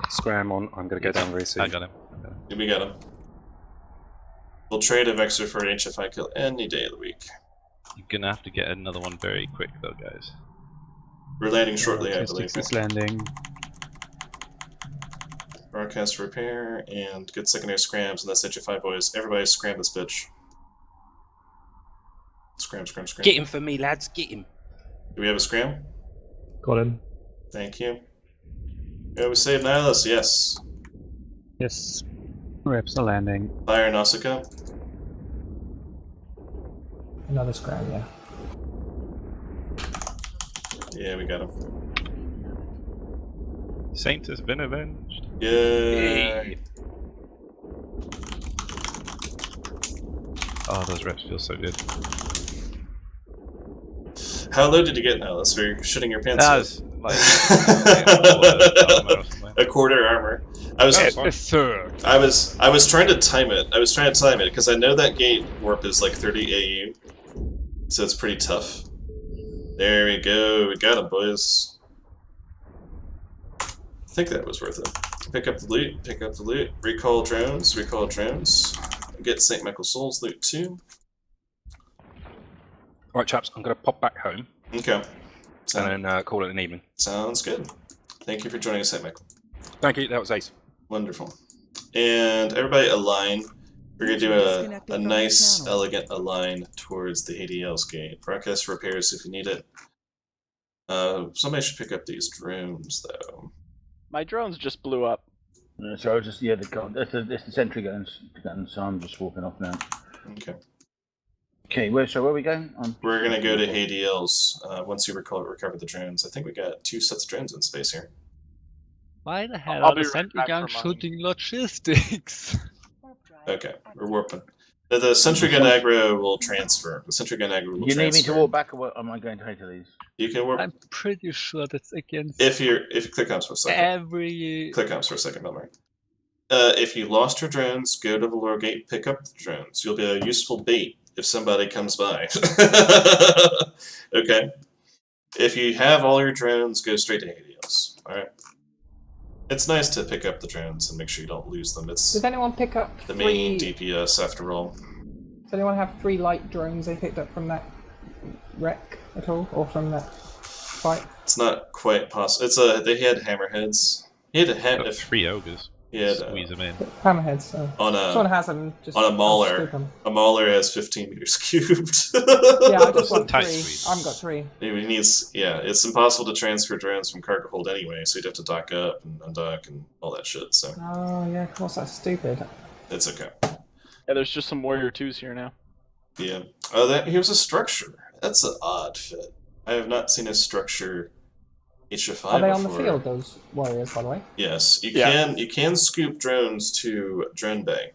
Speaker 5: scram on. I'm gonna go down very soon.
Speaker 7: I got him.
Speaker 3: Yeah, we got him. We'll trade a Vexor for an HFI kill any day of the week.
Speaker 7: You're gonna have to get another one very quick though, guys.
Speaker 3: We're landing shortly, I believe.
Speaker 8: Is landing.
Speaker 3: Broadcast repair and good secondary scrams, and that's HFI boys. Everybody scram this bitch. Scram, scram, scram.
Speaker 5: Get him for me, lads. Get him.
Speaker 3: Do we have a scram?
Speaker 6: Got him.
Speaker 3: Thank you. Yeah, we saved Nihilus, yes.
Speaker 8: Yes. Reps are landing.
Speaker 3: Fire Nausicaa.
Speaker 6: Another scram, yeah.
Speaker 3: Yeah, we got him.
Speaker 7: Saint has been avenged.
Speaker 3: Yay!
Speaker 7: Oh, those reps feel so good.
Speaker 3: How low did you get now? That's very shitting your pants.
Speaker 7: That's like
Speaker 3: a quarter armor. I was trying to time it. Because I know that gate warp is like 30 AU, so it's pretty tough. There we go. We got him, boys. I think that was worth it. Pick up the loot. Pick up the loot. Recall drones. Recall drones. Get St. Michael Souls loot too.
Speaker 5: Right, chaps, I'm going to pop back home.
Speaker 3: Okay.
Speaker 5: And then call it an evening.
Speaker 3: Sounds good. Thank you for joining us, St. Michael.
Speaker 5: Thank you, that was ace.
Speaker 3: Wonderful. And everybody align. We're going to do a nice, elegant align towards the ADL's gate. Broadcast repairs if you need it. Somebody should pick up these drones, though.
Speaker 1: My drones just blew up.
Speaker 4: So I was just, yeah, it's the sentry guns, so I'm just walking off now.
Speaker 3: Okay.
Speaker 4: Okay, where are we going?
Speaker 3: We're going to go to ADL's once you recover the drones. I think we got 2 sets of drones in space here.
Speaker 8: Why the hell are the sentry guns shooting logistics?
Speaker 3: Okay, we're warping. The sentry gun aggro will transfer. The sentry gun aggro will transfer.
Speaker 4: You need me to walk back, or am I going to these?
Speaker 3: You can warp.
Speaker 8: I'm pretty sure that's against.
Speaker 3: If you click on for a second. Click on for a second, don't worry. If you lost your drones, go to the lower gate, pick up the drones. You'll be a useful bait if somebody comes by. Okay. If you have all your drones, go straight to ADLs. All right. It's nice to pick up the drones and make sure you don't lose them. It's
Speaker 6: Did anyone pick up
Speaker 3: the main DPS after all.
Speaker 6: Does anyone have 3 light drones they picked up from that wreck at all, or from that fight?
Speaker 3: It's not quite possible. They had hammerheads. He had
Speaker 7: 3 ogres.
Speaker 3: Yeah,
Speaker 7: squeeze them in.
Speaker 6: Hammerheads.
Speaker 3: Someone
Speaker 6: has them. Just
Speaker 3: on a mauler. A mauler has 15 meters cubed.
Speaker 6: Yeah, I just want 3. I haven't got 3.
Speaker 3: It needs. Yeah, it's impossible to transfer drones from cargo hold anyway, so you'd have to dock up and undock and all that shit. So.
Speaker 6: Oh yeah, of course, that's stupid.
Speaker 3: It's okay.
Speaker 1: Yeah, there's just some warrior 2s here now.
Speaker 3: Yeah. Oh, here's a structure. That's an odd fit. I have not seen a structure. HF5
Speaker 6: Are they on
Speaker 3: before.
Speaker 6: the field, those warriors, by the way?
Speaker 3: Yes, you can scoop drones to drone bay.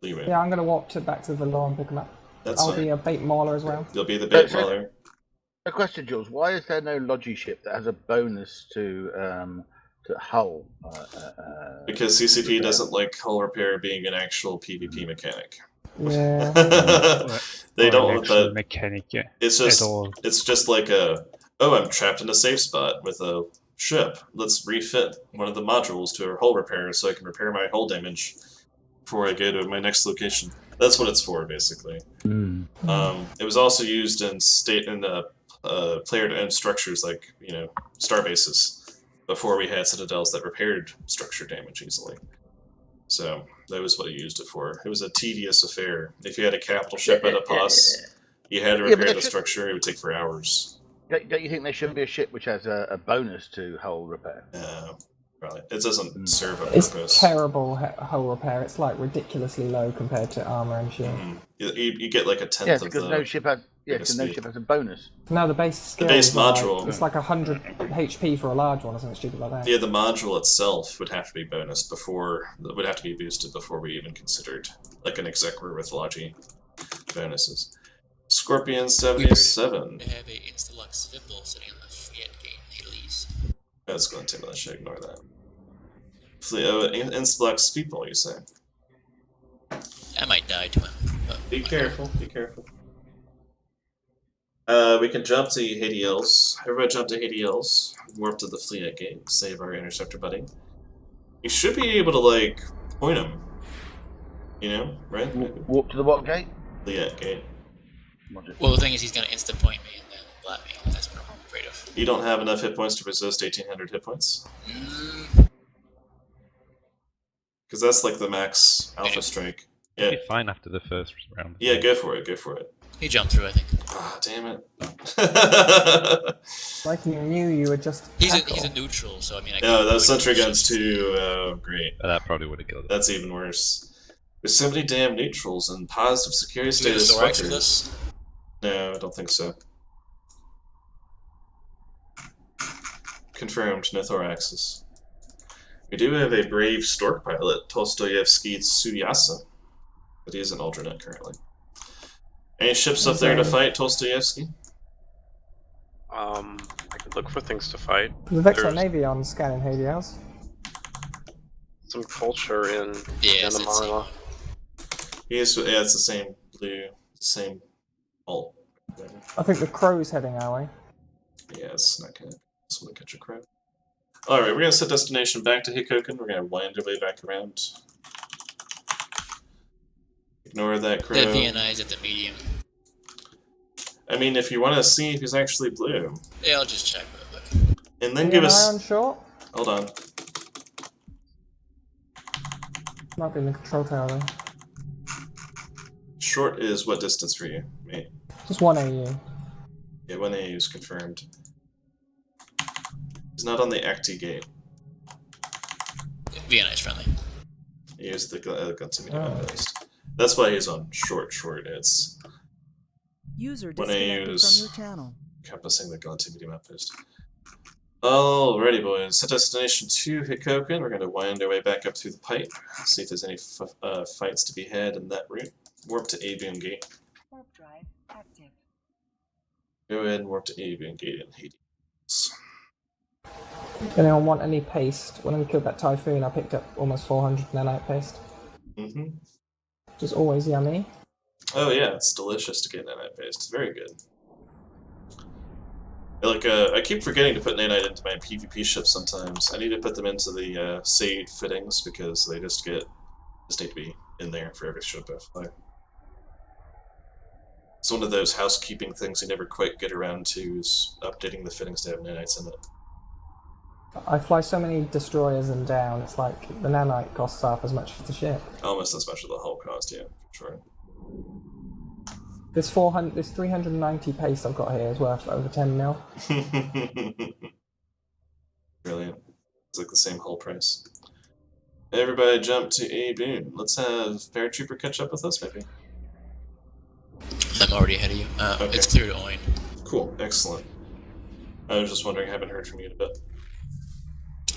Speaker 3: Leeway.
Speaker 6: Yeah, I'm going to walk back to the law and pick them up. I'll be a bait mauler as well.
Speaker 3: You'll be the bait mauler.
Speaker 4: A question, Jules. Why is there no Logi ship that has a bonus to hull?
Speaker 3: Because CCP doesn't like hull repair being an actual PvP mechanic.
Speaker 6: Yeah.
Speaker 3: They don't want that
Speaker 8: mechanic. Yeah.
Speaker 3: It's just like I'm trapped in a safe spot with a ship. Let's refit one of the modules to a hull repair so I can repair my hull damage before I go to my next location. That's what it's for, basically. It was also used in player-to-own structures like star bases before we had citadels that repaired structure damage easily. So that was what he used it for. It was a tedious affair. If you had a capital ship at a POS, you had to repair the structure. It would take for hours.
Speaker 4: Don't you think there should be a ship which has a bonus to hull repair?
Speaker 3: No, probably. It doesn't serve a
Speaker 6: It's
Speaker 3: purpose.
Speaker 6: terrible hull repair. It's like ridiculously low compared to armor and shield.
Speaker 3: You get like a tenth of the.
Speaker 4: No ship has a bonus.
Speaker 6: No, the base skill.
Speaker 3: The base module.
Speaker 6: It's like 100 HP for a large one or something stupid like that.
Speaker 3: Yeah, the module itself would have to be bonused would have to be boosted before we even considered like an executor with Logi bonuses. Scorpion 77.
Speaker 2: They have a Instalux Vipple sitting on the Fiat gate in Hades.
Speaker 3: That's going to I should ignore that. Instalux people, you say?
Speaker 2: I might die to him. But
Speaker 3: be careful. Be careful. We can jump to Hades. Everybody jump to Hades. Warp to the Fleet gate. Save our interceptor buddy. You should be able to like point him. Right?
Speaker 4: Warp to the what gate?
Speaker 3: Fleet gate.
Speaker 2: Well, the thing is, he's going to instant point me and then blap me. That's what I'm afraid of.
Speaker 3: You don't have enough hit points to resist 1800 hit points? Because that's like the max Alpha Strike. Yeah.
Speaker 7: You'll be fine after the first round.
Speaker 3: Yeah, go for it. Go for it.
Speaker 2: He jumped through, I think.
Speaker 3: Ah, damn it.
Speaker 6: Like you knew you were just.
Speaker 2: He's a neutral, so I mean.
Speaker 3: Those sentry guns too. Oh, great.
Speaker 7: That probably would have killed it.
Speaker 3: That's even worse. There's so many damn neutrals and positive security status fuckers. No, I don't think so. Confirmed, no thoraxes. We do have a brave Stork pilot, Tolstoyevsky Tsuyasa, but he is an alternate currently. Any ships up there to fight Tolstoyevsky?
Speaker 11: I could look for things to fight.
Speaker 6: The Vexor Navy on scanning Hades.
Speaker 11: Some culture in Guatemala.
Speaker 3: Yes, yeah, it's the same blue, same alt.
Speaker 6: I think the crow's heading our way.
Speaker 3: Yeah, it's not gonna. It's gonna catch a crow. All right, we're gonna set destination back to Hikoken. We're gonna wind our way back around. Ignore that crow.
Speaker 2: The VNI is at the medium.
Speaker 3: I mean, if you want to see if he's actually blue.
Speaker 2: Yeah, I'll just check real quick.
Speaker 3: And then give us.
Speaker 6: On short?
Speaker 3: Hold on.
Speaker 6: Might be in the control tower though.
Speaker 3: Short is what distance for you, mate?
Speaker 6: Just 1 AU.
Speaker 3: Yeah, 1 AU is confirmed. He's not on the Acti gate.
Speaker 2: VNI is friendly.
Speaker 3: He is the gun to medium outpost. That's why he's on short. It's
Speaker 10: User
Speaker 3: 1
Speaker 10: disconnected
Speaker 3: AU's
Speaker 10: from your channel.
Speaker 3: encompassing the gun to medium outpost. Alrighty, boys. Set destination to Hikoken. We're going to wind our way back up through the pipe. See if there's any fights to be had in that route. Warp to A-Boom Gate.
Speaker 10: Warp drive active.
Speaker 3: Go ahead and warp to A-Boom Gate in Hades.
Speaker 6: Anyone want any paste? When we killed that typhoon, I picked up almost 400 nanite paste.
Speaker 3: Mm-hmm.
Speaker 6: Which is always yummy.
Speaker 3: Oh yeah, it's delicious to get nanite paste. It's very good. Like, I keep forgetting to put nanite into my PvP ships sometimes. I need to put them into the Sage fittings because they just need to be in there for every ship I fly. It's one of those housekeeping things you never quite get around to, is updating the fittings to have nanites in it.
Speaker 6: I fly so many destroyers and down, it's like the nanite costs half as much as the ship.
Speaker 3: Almost as much as the hull cost, yeah, for sure.
Speaker 6: This 390 paste I've got here is worth over 10 mil.
Speaker 3: Brilliant. It's like the same hull price. Everybody jump to A-Boom. Let's have Paratrooper catch up with us, maybe?
Speaker 2: I'm already ahead of you.
Speaker 3: Okay.
Speaker 2: It's clear to Oin.
Speaker 3: Cool, excellent. I was just wondering, I haven't heard from you in a bit.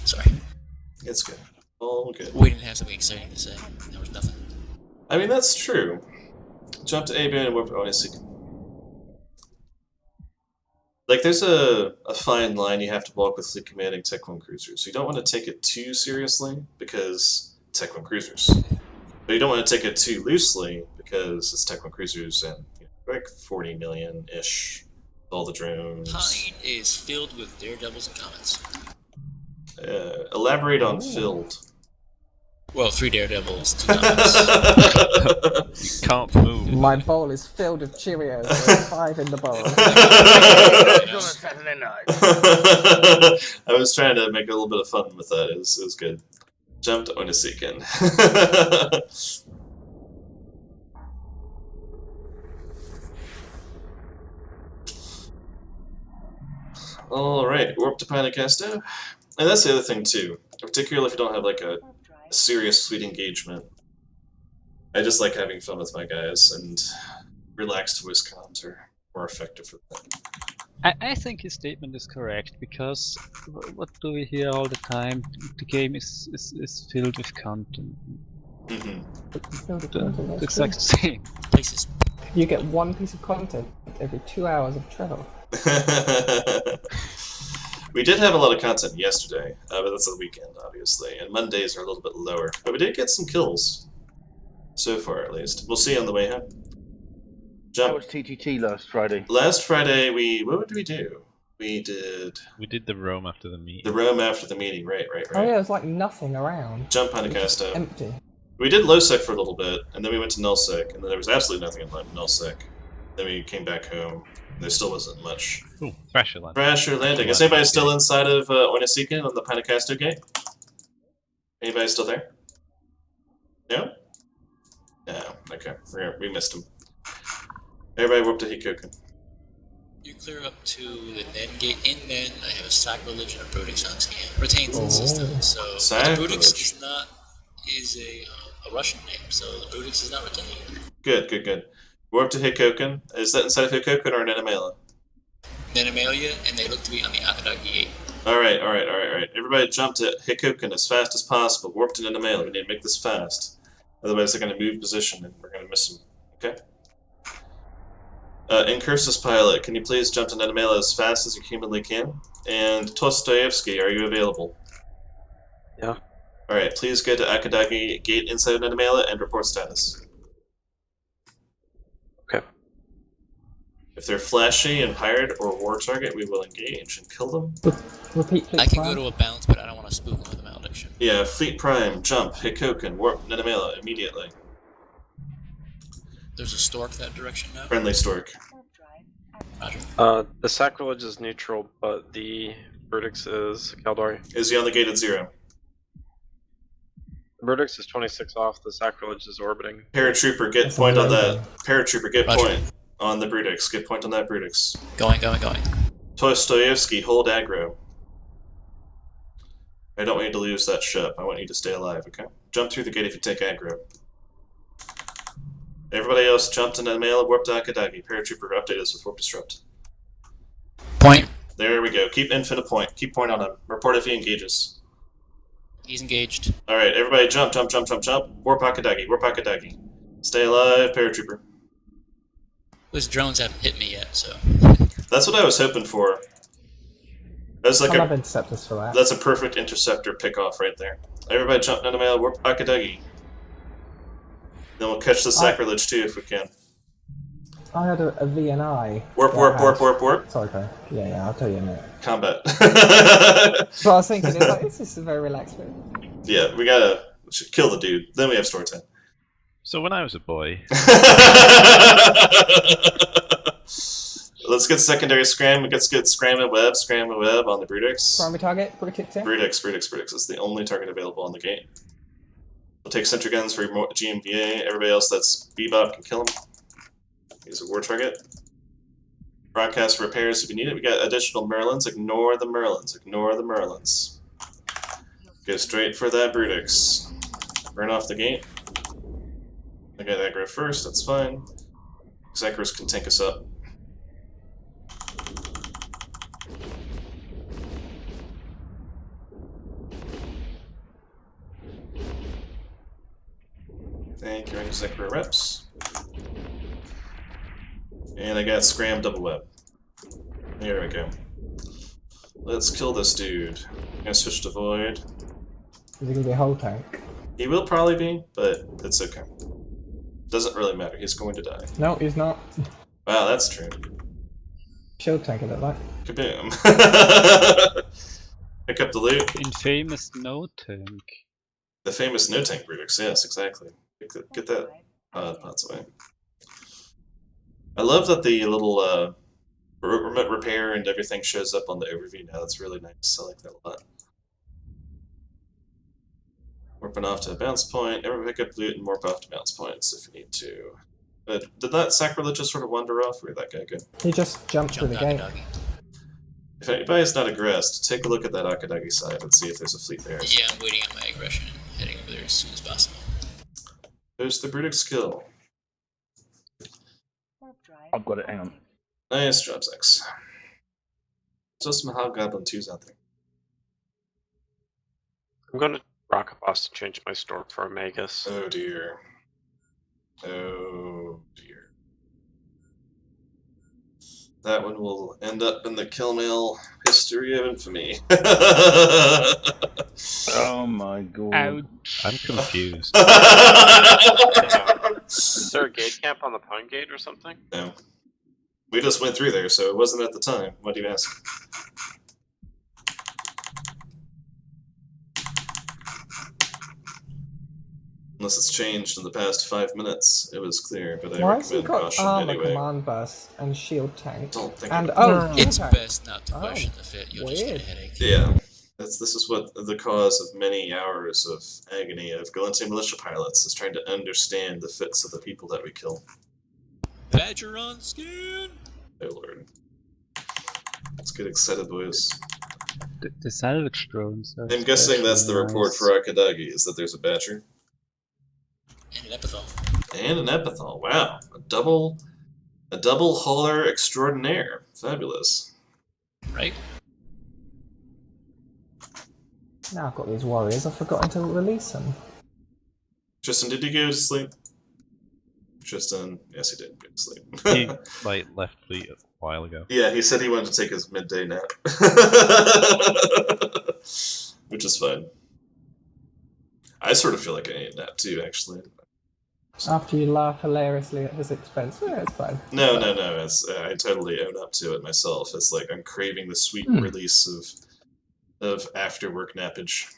Speaker 2: Sorry.
Speaker 3: It's good. All good.
Speaker 2: We didn't have something exciting to say. There was nothing.
Speaker 3: I mean, that's true. Jump to A-Boom and warp to Odyssey. Like, there's a fine line you have to walk with fleet commanding Tech 1 cruisers. You don't want to take it too seriously, because Tech 1 cruisers. But you don't want to take it too loosely, because it's Tech 1 cruisers and like 40 million-ish, all the drones.
Speaker 2: Pine is filled with daredevils and comets.
Speaker 3: Elaborate on filled.
Speaker 2: Well, 3 daredevils, 2 comets.
Speaker 7: You can't move.
Speaker 6: My bowl is filled with Cheerios. There's 5 in the bowl.
Speaker 3: I was trying to make a little bit of fun with that. It was good. Jump to Onisiken. Alright, warp to Panacasto. And that's the other thing too. Particularly if you don't have like a serious fleet engagement. I just like having fun with my guys, and relaxed voice comms are more effective for that.
Speaker 8: I think his statement is correct, because what do we hear all the time? The game is filled with content.
Speaker 3: Mm-hmm.
Speaker 8: It's like the same.
Speaker 2: Places.
Speaker 6: You get 1 piece of content every 2 hours of travel.
Speaker 3: We did have a lot of content yesterday, but that's the weekend, obviously, and Mondays are a little bit lower. But we did get some kills, so far at least. We'll see on the way home. Jump.
Speaker 4: That was TTT last Friday.
Speaker 3: Last Friday, what did we do? We did
Speaker 7: the roam after the meeting.
Speaker 3: The roam after the meeting, right.
Speaker 6: Oh yeah, there's like nothing around.
Speaker 3: Jump Panacasto.
Speaker 6: Empty.
Speaker 3: We did Lowsec for a little bit, and then we went to Nullsec, and then there was absolutely nothing in Nullsec. Then we came back home. There still wasn't much.
Speaker 7: Ooh, Thrasher Landing.
Speaker 3: Thrasher Landing. Is anybody still inside of Onisiken on the Panacasto gate? Anybody still there? No? No. Okay. We missed him. Everybody warp to Hikoken.
Speaker 2: You clear up to the Nen gate. In Nen, I have a Sacrilege and a Brutix on scan. Retains the system, so the Brutix is a Russian name, so the Brutix is not retained.
Speaker 3: Good. Warp to Hikoken. Is that inside of Hikoken or an Animela?
Speaker 2: Animalia, and they look to be on the Akadagi gate.
Speaker 3: Alright. Everybody jump to Hikoken as fast as possible. Warp to Animela. We need to make this fast. Otherwise they're going to move position and we're going to miss them. Okay? Incursus Pilot, can you please jump to Animela as fast as you humanly can? And Dostoevsky, are you available?
Speaker 11: Yeah.
Speaker 3: Alright, please go to Akadagi gate inside of Animela and report status.
Speaker 11: Okay.
Speaker 3: If they're flashy and pirate or war target, we will engage and kill them.
Speaker 6: Repeat, please.
Speaker 2: I can go to a bounce, but I don't want to spook them with a malediction.
Speaker 3: Yeah, Fleet Prime, jump, Hikoken, warp, Nenamela, immediately.
Speaker 2: There's a stork that direction now.
Speaker 3: Friendly Stork.
Speaker 2: Roger.
Speaker 11: The Sacrilege is neutral, but the Brutix is Caldari.
Speaker 3: Is he on the gate at 0?
Speaker 11: The Brutix is 26 off, the Sacrilege is orbiting.
Speaker 3: Paratrooper, get point on that. Paratrooper, get point on the Brutix. Get point on that Brutix.
Speaker 2: Going.
Speaker 3: Dostoevsky, hold aggro. I don't want you to lose that ship. I want you to stay alive, okay? Jump through the gate if you take aggro. Everybody else jump to Nenamela, warp to Akadagi. Paratrooper, update us with warp disrupt.
Speaker 2: Point.
Speaker 3: There we go. Keep infinite point. Keep point on him. Report if he engages.
Speaker 2: He's engaged.
Speaker 3: Alright, everybody jump. Warp Akadagi. Stay alive, Paratrooper.
Speaker 2: Those drones haven't hit me yet, so.
Speaker 3: That's what I was hoping for. That's like
Speaker 6: I'll have interceptors for that.
Speaker 3: That's a perfect interceptor pick-off right there. Everybody jump Nenamela, warp Akadagi. Then we'll catch the Sacrilege too if we can.
Speaker 6: I had a VNI.
Speaker 3: Warp.
Speaker 6: Sorry, okay. Yeah, I'll tell you in a minute.
Speaker 3: Combat.
Speaker 6: So I was thinking, it's like, this is a very relaxed film.
Speaker 3: Yeah, we should kill the dude. Then we have story time.
Speaker 7: So when I was a boy...
Speaker 3: Let's get secondary scram. Let's get scram and web on the Brutix.
Speaker 6: Primary target, Brutix in?
Speaker 3: Brutix is the only target available on the gate. We'll take sentry guns for GMVA. Everybody else that's Bebop can kill him. He's a war target. Broadcast repairs if you need it. We got additional Merlins. Ignore the Merlins. Go straight for that Brutix. Burn off the gate. I got aggro first, that's fine. Zekros can tank us up. Thank you, Zekro reps. And I got Scram double web. There we go. Let's kill this dude. I'm gonna switch to Void.
Speaker 6: Is he gonna be a whole tank?
Speaker 3: He will probably be, but it's okay. Doesn't really matter, he's going to die.
Speaker 6: No, he's not.
Speaker 3: Wow, that's true.
Speaker 6: Shield tank it look like.
Speaker 3: Kaboom. Pick up the loot.
Speaker 8: Infamous no tank.
Speaker 3: The famous no tank Brutix, yes, exactly. Get that pots away. I love that the little remote repair and everything shows up on the overview now. That's really nice. I like that a lot. Warping off to a bounce point. Everyone pick up loot and warp off to bounce points if you need to. But did that Sacrilege just sort of wander off, or did that guy go?
Speaker 6: He just jumped through the gate.
Speaker 3: If anybody's not aggressed, take a look at that Akadagi side and see if there's a fleet there.
Speaker 2: Yeah, I'm waiting on my aggression and heading over there as soon as possible.
Speaker 3: There's the Brutix skill.
Speaker 4: I've got it, hang on.
Speaker 3: Nice job, Zex. There's some Hobgoblin 2s out there.
Speaker 11: I'm going to Rocket Boss to change my Stork for a Magus.
Speaker 3: Oh dear. Oh dear. That one will end up in the kill mail history of infamy.
Speaker 4: Oh my god.
Speaker 8: Ouch.
Speaker 7: I'm confused.
Speaker 11: Is there a gate camp on the Pine Gate or something?
Speaker 3: No. We just went through there, so it wasn't at the time. What do you ask? Unless it's changed in the past 5 minutes, it was clear, but I
Speaker 6: Why has he
Speaker 3: recommend
Speaker 6: got
Speaker 3: caution
Speaker 6: armor,
Speaker 3: anyway.
Speaker 6: command burst, and shield tank?
Speaker 3: Don't think
Speaker 6: and
Speaker 2: It's
Speaker 6: okay.
Speaker 2: best not to question the fit. You'll just get a
Speaker 6: Weird.
Speaker 2: headache.
Speaker 3: Yeah. This is what the cause of many hours of agony of Galantian militia pilots is trying to understand the fits of the people that we kill.
Speaker 2: Badger on skin!
Speaker 3: Oh lord. Let's get excited, boys.
Speaker 8: The salvage drones.
Speaker 3: I'm guessing that's the report for Akadagi, is that there's a badger.
Speaker 2: And an epithel.
Speaker 3: And an epithal. Wow. A double hauler extraordinaire. Fabulous.
Speaker 2: Right?
Speaker 6: Now I've got these warriors, I've forgotten to release them.
Speaker 3: Tristan, did you go to sleep? Tristan, yes, he did go to sleep.
Speaker 7: He like left fleet a while ago.
Speaker 3: Yeah, he said he wanted to take his midday nap. Which is fine. I sort of feel like I need a nap too, actually.
Speaker 6: After you laugh hilariously at his expense, yeah, it's fine.
Speaker 3: No. I totally own up to it myself. It's like I'm craving the sweet release of after work nappage.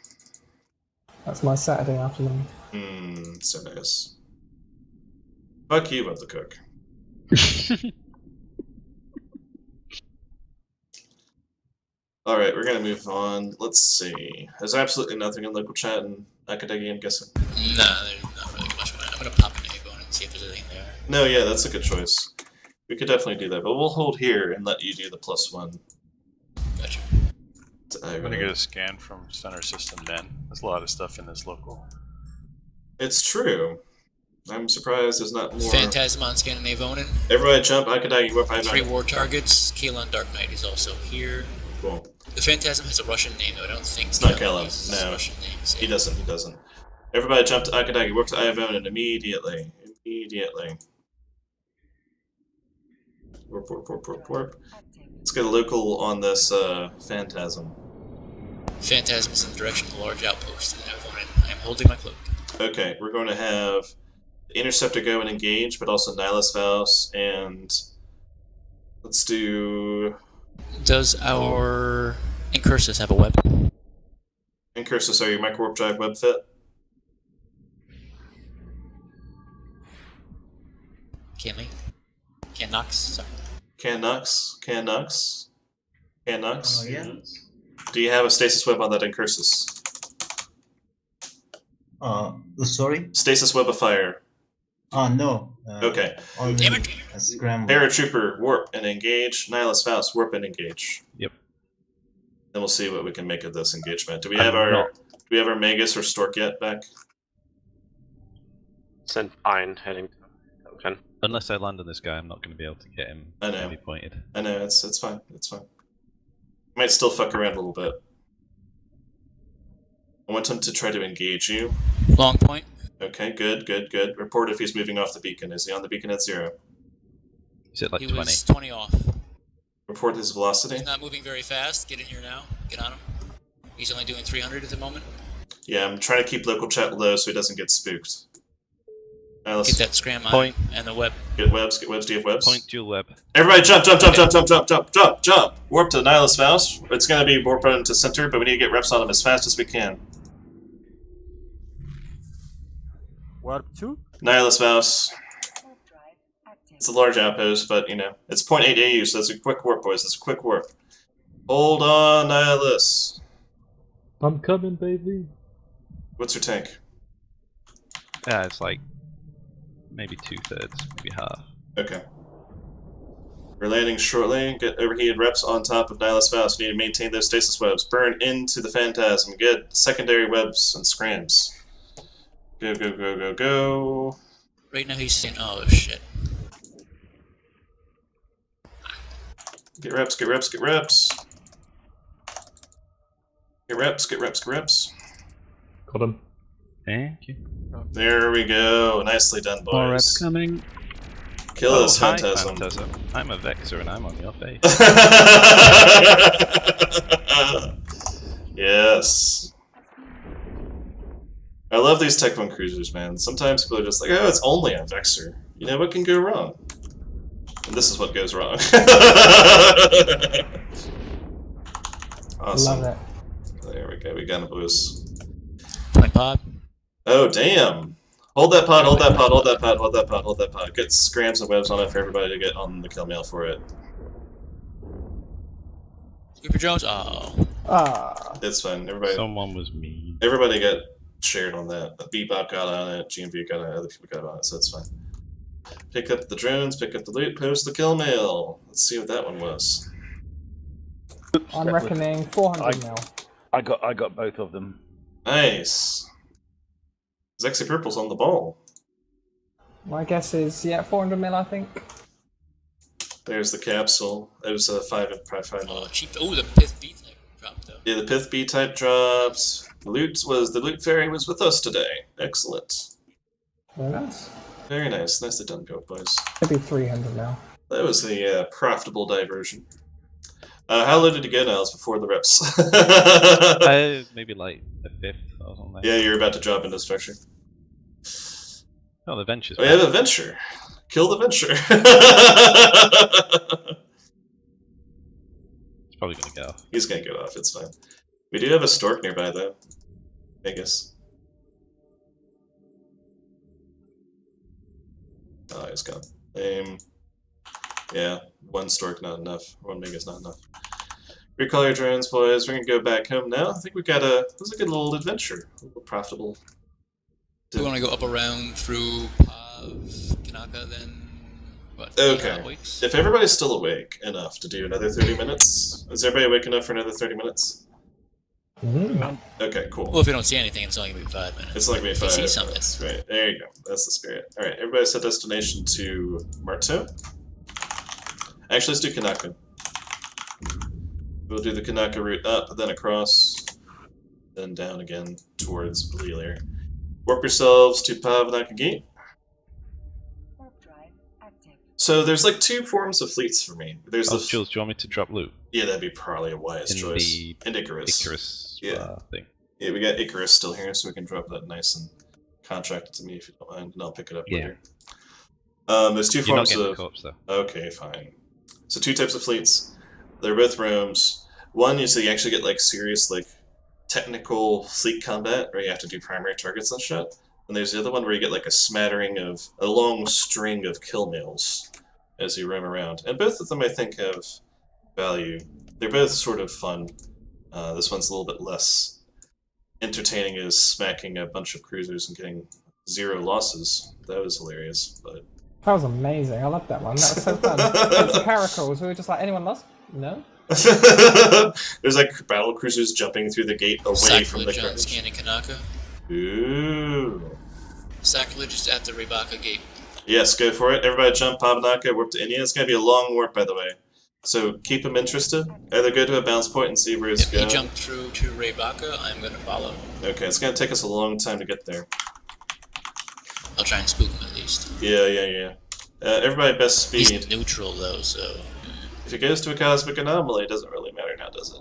Speaker 6: That's my Saturday afternoon.
Speaker 3: So nice. Fuck you, Bob the Cook. Alright, we're gonna move on. Let's see. There's absolutely nothing in local chat in Akadegi, I'm guessing.
Speaker 2: Nah, there's not really much on it. I'm gonna pop an egg on it and see if there's anything there.
Speaker 3: No, yeah, that's a good choice. We could definitely do that, but we'll hold here and let you do the +1.
Speaker 2: Gotcha.
Speaker 9: I'm gonna get a scan from center system then. There's a lot of stuff in this local.
Speaker 3: It's true. I'm surprised there's not more.
Speaker 2: Phantasm on scanning Avonin.
Speaker 3: Everybody jump, Akadagi, whip, I
Speaker 2: 3 war targets. Kalon Dark Knight is also here.
Speaker 3: Cool.
Speaker 2: The Phantasm has a Russian name though, I don't think
Speaker 3: it's not Kalon. No.
Speaker 2: Russian names.
Speaker 3: He doesn't. Everybody jump to Akadagi, whip to Avonin immediately. Warp. Let's get a local on this Phantasm.
Speaker 2: Phantasm is in the direction of the large outpost in Avonin. I am holding my cloak.
Speaker 3: Okay, we're going to have the Interceptor go and engage, but also Nihilus Faust, and let's do...
Speaker 2: Does our Incursus have a web?
Speaker 3: Incursus, are your micro warp drive web fit?
Speaker 2: Can Nox? Sorry.
Speaker 3: Can Nox?
Speaker 12: Yeah.
Speaker 3: Do you have a stasis web on that Incursus?
Speaker 12: Sorry?
Speaker 3: Stasis web of fire.
Speaker 12: No.
Speaker 3: Okay.
Speaker 2: Damn it!
Speaker 3: Paratrooper, warp and engage. Nihilus Faust, warp and engage.
Speaker 7: Yep.
Speaker 3: Then we'll see what we can make of this engagement. Do we have our Magus or Stork yet back?
Speaker 11: Send Iron heading to token.
Speaker 7: Unless I land on this guy, I'm not going to be able to get him heavy pointed.
Speaker 3: I know, it's fine. Might still fuck around a little bit. I want him to try to engage you.
Speaker 2: Long point.
Speaker 3: Okay, good. Report if he's moving off the beacon. Is he on the beacon at 0?
Speaker 7: He's at like 20.
Speaker 2: He was 20 off.
Speaker 3: Report his velocity.
Speaker 2: He's not moving very fast. Get in here now. Get on him. He's only doing 300 at the moment.
Speaker 3: Yeah, I'm trying to keep local chat low so he doesn't get spooked.
Speaker 2: Get that scram on and the web.
Speaker 3: Get webs. Do you have webs?
Speaker 7: Point dual web.
Speaker 3: Everybody jump! Warp to Nihilus Faust. It's going to be warp run to center, but we need to get reps on him as fast as we can.
Speaker 13: Warp 2?
Speaker 3: Nihilus Faust. It's a large outpost, but you know, it's 0.8 AU, so that's a quick warp, boys. That's a quick warp. Hold on, Nihilus.
Speaker 13: I'm coming, baby.
Speaker 3: What's your tank?
Speaker 7: Yeah, it's like maybe 2/3, maybe half.
Speaker 3: Okay. We're landing shortly. Get overheated reps on top of Nihilus Faust. We need to maintain those stasis webs. Burn into the Phantasm. Get secondary webs and scrams. Go.
Speaker 2: Right now he's saying, oh shit.
Speaker 3: Get reps. Get reps.
Speaker 13: Got him.
Speaker 7: Thank you.
Speaker 3: There we go. Nicely done, boys.
Speaker 8: More reps coming.
Speaker 3: Kill this
Speaker 7: hi,
Speaker 3: Phantasm.
Speaker 7: I'm a Vexor and I'm on your face.
Speaker 3: Yes. I love these Tech 1 cruisers, man. Sometimes people are just like, oh, it's only a Vexor. You know, what can go wrong? And this is what goes wrong. Awesome.
Speaker 6: Love it.
Speaker 3: There we go. We got a boost.
Speaker 2: Point pod.
Speaker 3: Oh, damn. Hold that pod. Get scrams and webs on it for everybody to get on the kill mail for it.
Speaker 2: Scooper Jones. Oh.
Speaker 3: It's fine. Everybody.
Speaker 7: Someone was mean.
Speaker 3: Everybody got shared on that. Bebop got on it. GMV got on it. Other people got on it, so it's fine. Pick up the drones. Pick up the loot. Post the kill mail. Let's see what that one was.
Speaker 6: I'm reckoning 400 mil.
Speaker 4: I got both of them.
Speaker 3: Nice. Zexy Purple's on the ball.
Speaker 6: My guess is, yeah, 400 mil, I think.
Speaker 3: There's the capsule. It was a 5 mil.
Speaker 2: Cheap. Oh, the Pith B type dropped though.
Speaker 3: Yeah, the Pith B type dropped. The loot fairy was with us today. Excellent.
Speaker 6: Very nice.
Speaker 3: Very nice. Nicely done, Goat Boys.
Speaker 6: Maybe 300 now.
Speaker 3: That was a profitable diversion. How low did you get, Niles, before the reps?
Speaker 7: Maybe like a fifth or something.
Speaker 3: Yeah, you're about to drop into structure.
Speaker 7: Oh, the Venture's
Speaker 3: We have a Venture. Kill the Venture.
Speaker 7: He's probably gonna get off.
Speaker 3: He's gonna get off, it's fine. We do have a Stork nearby, though. Vegas. Oh, he's gone. Yeah, one Stork not enough. One Mega's not enough. Recall your drones, boys. We're gonna go back home now. I think we got a... This is a good little adventure. A little profitable.
Speaker 2: We want to go up around through Kanaka, then... What,
Speaker 3: okay. If everybody's still awake enough to do another 30 minutes... Is everybody awake enough for another 30 minutes? Okay, cool.
Speaker 2: Well, if we don't see anything, it's only going to be 5 minutes.
Speaker 3: It's only going to be 5
Speaker 2: minutes.
Speaker 3: Minutes. Right, there you go. That's the spirit. Alright, everybody set destination to Marto. Actually, let's do Kanaka. We'll do the Kanaka route up, then across, then down again towards Belial. Warp yourselves to Pavanaka Gate. So there's like 2 forms of fleets for me. There's
Speaker 7: Jules, do you want me to drop loot?
Speaker 3: Yeah, that'd be probably a wise choice. And Icarus.
Speaker 7: Thing.
Speaker 3: Yeah, we got Icarus still here, so we can drop that nice and contract it to me if you don't mind, and I'll pick it up later. There's 2 forms of...
Speaker 7: Corpse, though.
Speaker 3: Okay, fine. So 2 types of fleets. They're both roams. One, you actually get like serious like technical fleet combat where you have to do primary targets and shit. And there's the other one where you get like a long string of kill mails as you roam around. And both of them I think have value. They're both sort of fun. This one's a little bit less entertaining as smacking a bunch of cruisers and getting 0 losses. That was hilarious, but...
Speaker 6: That was amazing. I loved that one. That was so fun. It's the Caracals. We were just like, anyone lost? No.
Speaker 3: There's like battle cruisers jumping through the gate away from the carnage.
Speaker 2: Scanning Kanaka.
Speaker 3: Ooh.
Speaker 2: Sacrilege is at the Rebaka gate.
Speaker 3: Yes, go for it. Everybody jump Pavanaka, warp to India. It's going to be a long warp, by the way. So keep them interested. Either go to a bounce point and see where it's going.
Speaker 2: If he jumped through to Rebaka, I'm going to follow.
Speaker 3: Okay, it's going to take us a long time to get there.
Speaker 2: I'll try and spook him at least.
Speaker 3: Yeah. Everybody best speed.
Speaker 2: He's neutral though, so...
Speaker 3: If it goes to a cosmic anomaly, it doesn't really matter now, does it?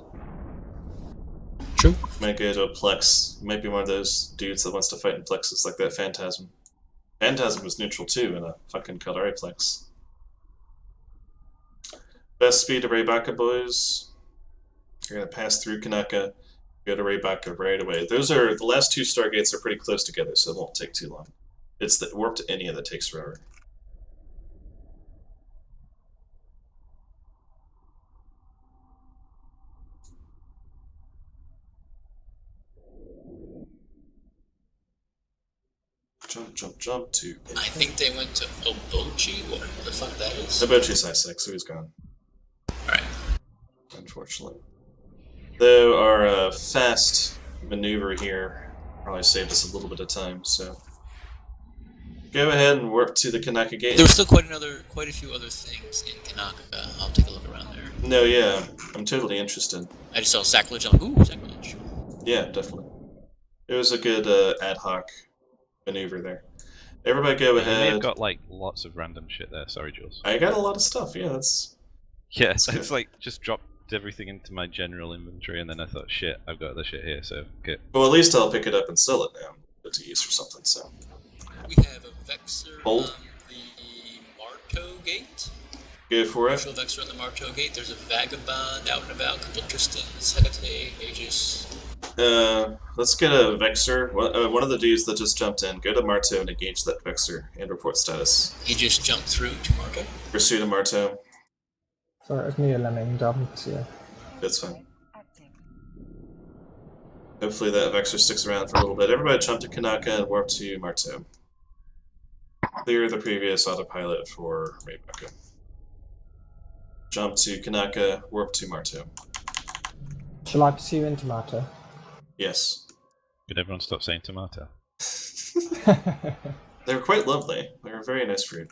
Speaker 2: True.
Speaker 3: Might go to a Plex. Might be one of those dudes that wants to fight in Plexes like that Phantasm. Phantasm was neutral too in a fucking Caldari Plex. Best speed to Rebaka, boys. You're gonna pass through Kanaka, go to Rebaka right away. The last 2 stargates are pretty close together, so it won't take too long. It's the warp to India that takes forever. Jump to...
Speaker 2: I think they went to Obochi, whatever the fuck that is.
Speaker 3: Obochi's high 6, so he's gone.
Speaker 2: Alright.
Speaker 3: Unfortunately. Though our fast maneuver here probably saved us a little bit of time, so... Go ahead and warp to the Kanaka gate.
Speaker 2: There was still quite a few other things in Kanaka. I'll take a look around there.
Speaker 3: No, yeah. I'm totally interested.
Speaker 2: I just saw Sacrilege. I'm like, ooh, Sacrilege.
Speaker 3: Yeah, definitely. It was a good ad hoc maneuver there. Everybody go ahead.
Speaker 7: You may have got like lots of random shit there. Sorry, Jules.
Speaker 3: I got a lot of stuff. Yeah, that's.
Speaker 7: Yeah, it's like just dropped everything into my general inventory, and then I thought, shit, I've got the shit here, so good.
Speaker 3: Well, at least I'll pick it up and sell it now, but to use for something. So.
Speaker 2: We have a Vexor on the Marto gate.
Speaker 3: Go for it.
Speaker 2: Vexor on the Marto gate. There's a Vagabond out and about. A couple of Tristans, Hecate, Aegis.
Speaker 3: Let's get a Vexor. One of the dudes that just jumped in, go to Marto and engage that Vexor and report status.
Speaker 2: He just jumped through to Marto.
Speaker 3: Pursue to Marto.
Speaker 6: Sorry, it was me, Lemming, dumb, yeah.
Speaker 3: That's fine. Hopefully that Vexor sticks around for a little bit. Everybody jump to Kanaka and warp to Marto. Clear the previous autopilot for Rebaka. Jump to Kanaka, warp to Marto.
Speaker 6: Shall I pursue into Marto?
Speaker 3: Yes.
Speaker 7: Could everyone stop saying tomato?
Speaker 3: They're quite lovely. They're a very nice fruit.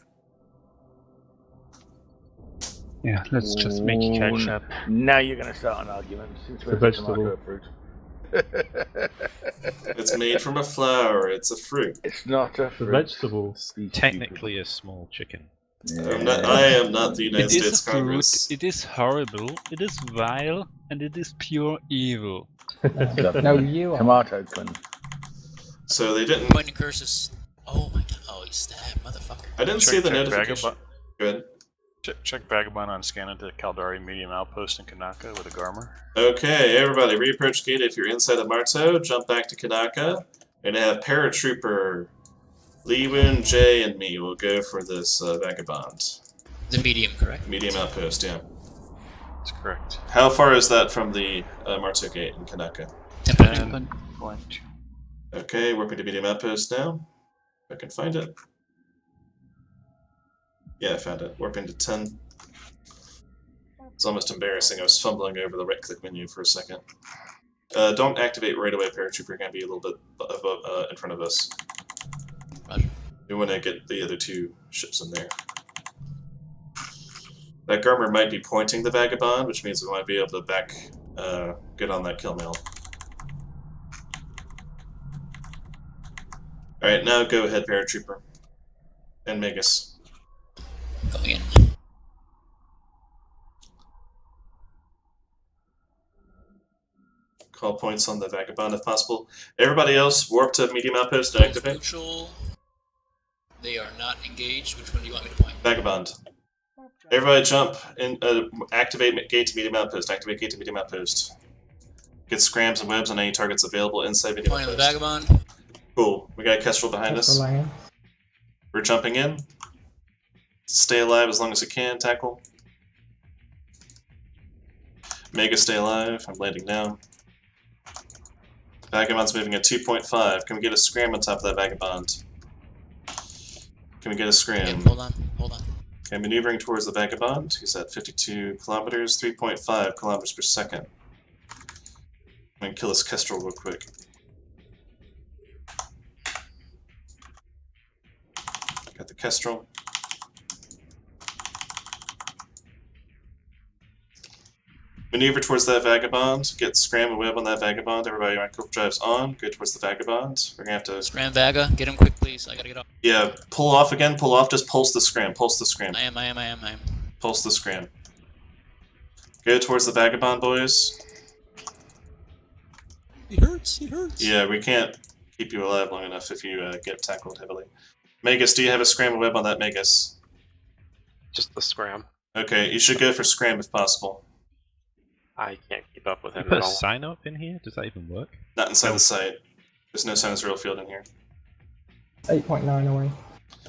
Speaker 8: Yeah, let's just make ketchup.
Speaker 4: Now you're going to start an argument since we're
Speaker 13: The vegetable.
Speaker 4: tomato fruit.
Speaker 3: It's made from a flower. It's a fruit.
Speaker 4: It's not a
Speaker 13: The
Speaker 4: fruit.
Speaker 13: vegetable.
Speaker 7: Technically a small chicken.
Speaker 3: I am not the United
Speaker 8: It
Speaker 3: States
Speaker 8: is a
Speaker 3: Congress.
Speaker 8: fruit, it is horrible, it is vile, and it is pure evil.
Speaker 6: No, you are.
Speaker 4: Tomato Quinn.
Speaker 3: So they didn't.
Speaker 2: Pointing curses. Oh my god. Oh, he's stabbed, motherfucker.
Speaker 3: I didn't see the notification. Good.
Speaker 9: Check Vagabond on scan into Caldari Medium Outpost in Kanaka with a Garmer.
Speaker 3: Okay, everybody, reapproach gate if you're inside the Marto. Jump back to Kanaka. And have Paratrooper, Leewin, Jay, and me will go for this Vagabond.
Speaker 2: The medium, correct?
Speaker 3: Medium outpost, yeah.
Speaker 9: That's correct.
Speaker 3: How far is that from the Marto gate in Kanaka?
Speaker 8: 10.2.
Speaker 3: Okay, working to medium outpost now. If I can find it. Yeah, I found it. Warping to 10. It's almost embarrassing. I was fumbling over the right-click menu for a second. Don't activate right away, Paratrooper. You're going to be a little bit in front of us.
Speaker 2: Roger.
Speaker 3: We want to get the other two ships in there. That Garmer might be pointing the Vagabond, which means we might be able to get on that kill mail. Alright, now go ahead, Paratrooper. And Magus.
Speaker 2: Going in.
Speaker 3: Call points on the Vagabond if possible. Everybody else, warp to medium outpost and activate.
Speaker 2: Neutral. They are not engaged. Which one do you want me to point?
Speaker 3: Vagabond. Everybody jump and activate gate to medium outpost. Activate gate to medium outpost. Get scrams and webs on any targets available inside medium
Speaker 2: Point on the
Speaker 3: outpost.
Speaker 2: Vagabond.
Speaker 3: Cool. We got a Kestrel behind us. We're jumping in. Stay alive as long as you can. Tackle. Mega, stay alive. I'm landing now. Vagabond's moving at 2.5. Can we get a scram on top of that Vagabond? Can we get a scram?
Speaker 2: Hold on.
Speaker 3: Okay, maneuvering towards the Vagabond. He's at 52 kilometers, 3.5 kilometers per second. I'm gonna kill this Kestrel real quick. Got the Kestrel. Maneuver towards that Vagabond. Get scram and web on that Vagabond. Everybody, micro drives on. Go towards the Vagabond. We're gonna have to
Speaker 2: Scram Vaga. Get him quick, please. I gotta get off.
Speaker 3: Yeah, pull off again. Pull off. Just pulse the scram. Pulse the scram.
Speaker 2: I am.
Speaker 3: Pulse the scram. Go towards the Vagabond, boys.
Speaker 2: He hurts.
Speaker 3: Yeah, we can't keep you alive long enough if you get tackled heavily. Magus, do you have a scram and web on that Magus?
Speaker 11: Just the scram.
Speaker 3: Okay, you should go for scram if possible.
Speaker 11: I can't keep up with him
Speaker 7: You put
Speaker 11: at
Speaker 7: a
Speaker 11: all.
Speaker 7: sign up in here? Does that even work?
Speaker 3: Not inside the site. There's no sign of real field in here.
Speaker 6: 8.9 away.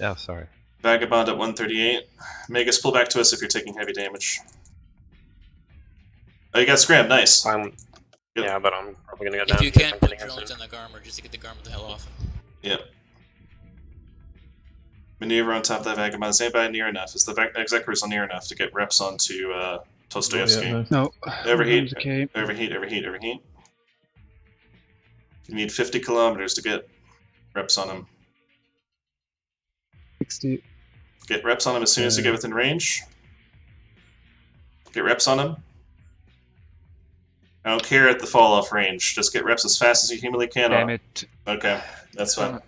Speaker 7: Oh, sorry.
Speaker 3: Vagabond at 138. Magus, pull back to us if you're taking heavy damage. Oh, you got scram. Nice.
Speaker 11: Yeah, but I'm probably gonna go down.
Speaker 2: If you
Speaker 11: because
Speaker 2: can,
Speaker 11: I'm
Speaker 2: put
Speaker 11: getting him
Speaker 2: drones
Speaker 11: soon.
Speaker 2: on the Garmer just to get the Garmer the hell off him.
Speaker 3: Yep. Maneuver on top of that Vagabond. Is anybody near enough? Is the Executor's near enough to get reps onto Dostoevsky?
Speaker 8: No.
Speaker 3: Overheat.
Speaker 8: Okay.
Speaker 3: Overheat. You need 50 kilometers to get reps on him.
Speaker 8: 60.
Speaker 3: Get reps on him as soon as you get within range. Get reps on him. I don't care at the fall off range. Just get reps as fast as you humanly can on
Speaker 8: Damn
Speaker 3: him.
Speaker 8: it.
Speaker 3: Okay, that's fine.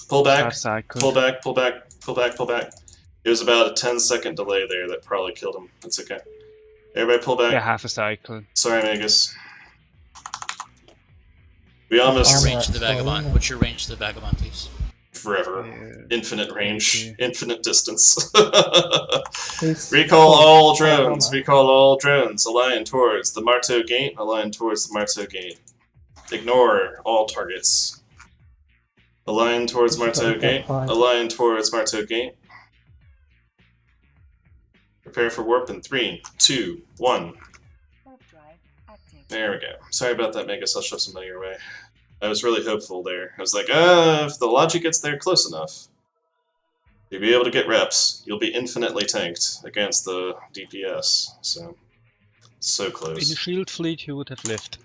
Speaker 3: Pull back. Pull back. It was about a 10-second delay there that probably killed him. That's okay. Everybody pull back.
Speaker 8: Yeah, half a cycle.
Speaker 3: Sorry, Magus. We almost...
Speaker 2: What's your range to the Vagabond? What's your range to the Vagabond, please?
Speaker 3: Forever. Infinite range.
Speaker 8: Okay.
Speaker 3: Infinite distance. Recall all drones. Recall all drones. Align towards the Marto gate. Align towards the Marto gate. Ignore all targets. Align towards Marto gate. Align towards Marto gate. Prepare for warp in 3, 2, 1. There we go. Sorry about that, Magus. I'll shove some money your way. I was really hopeful there. I was like, if the logic gets there close enough, you'll be able to get reps. You'll be infinitely tanked against the DPS. So close.
Speaker 8: In the shield fleet, you would have lived.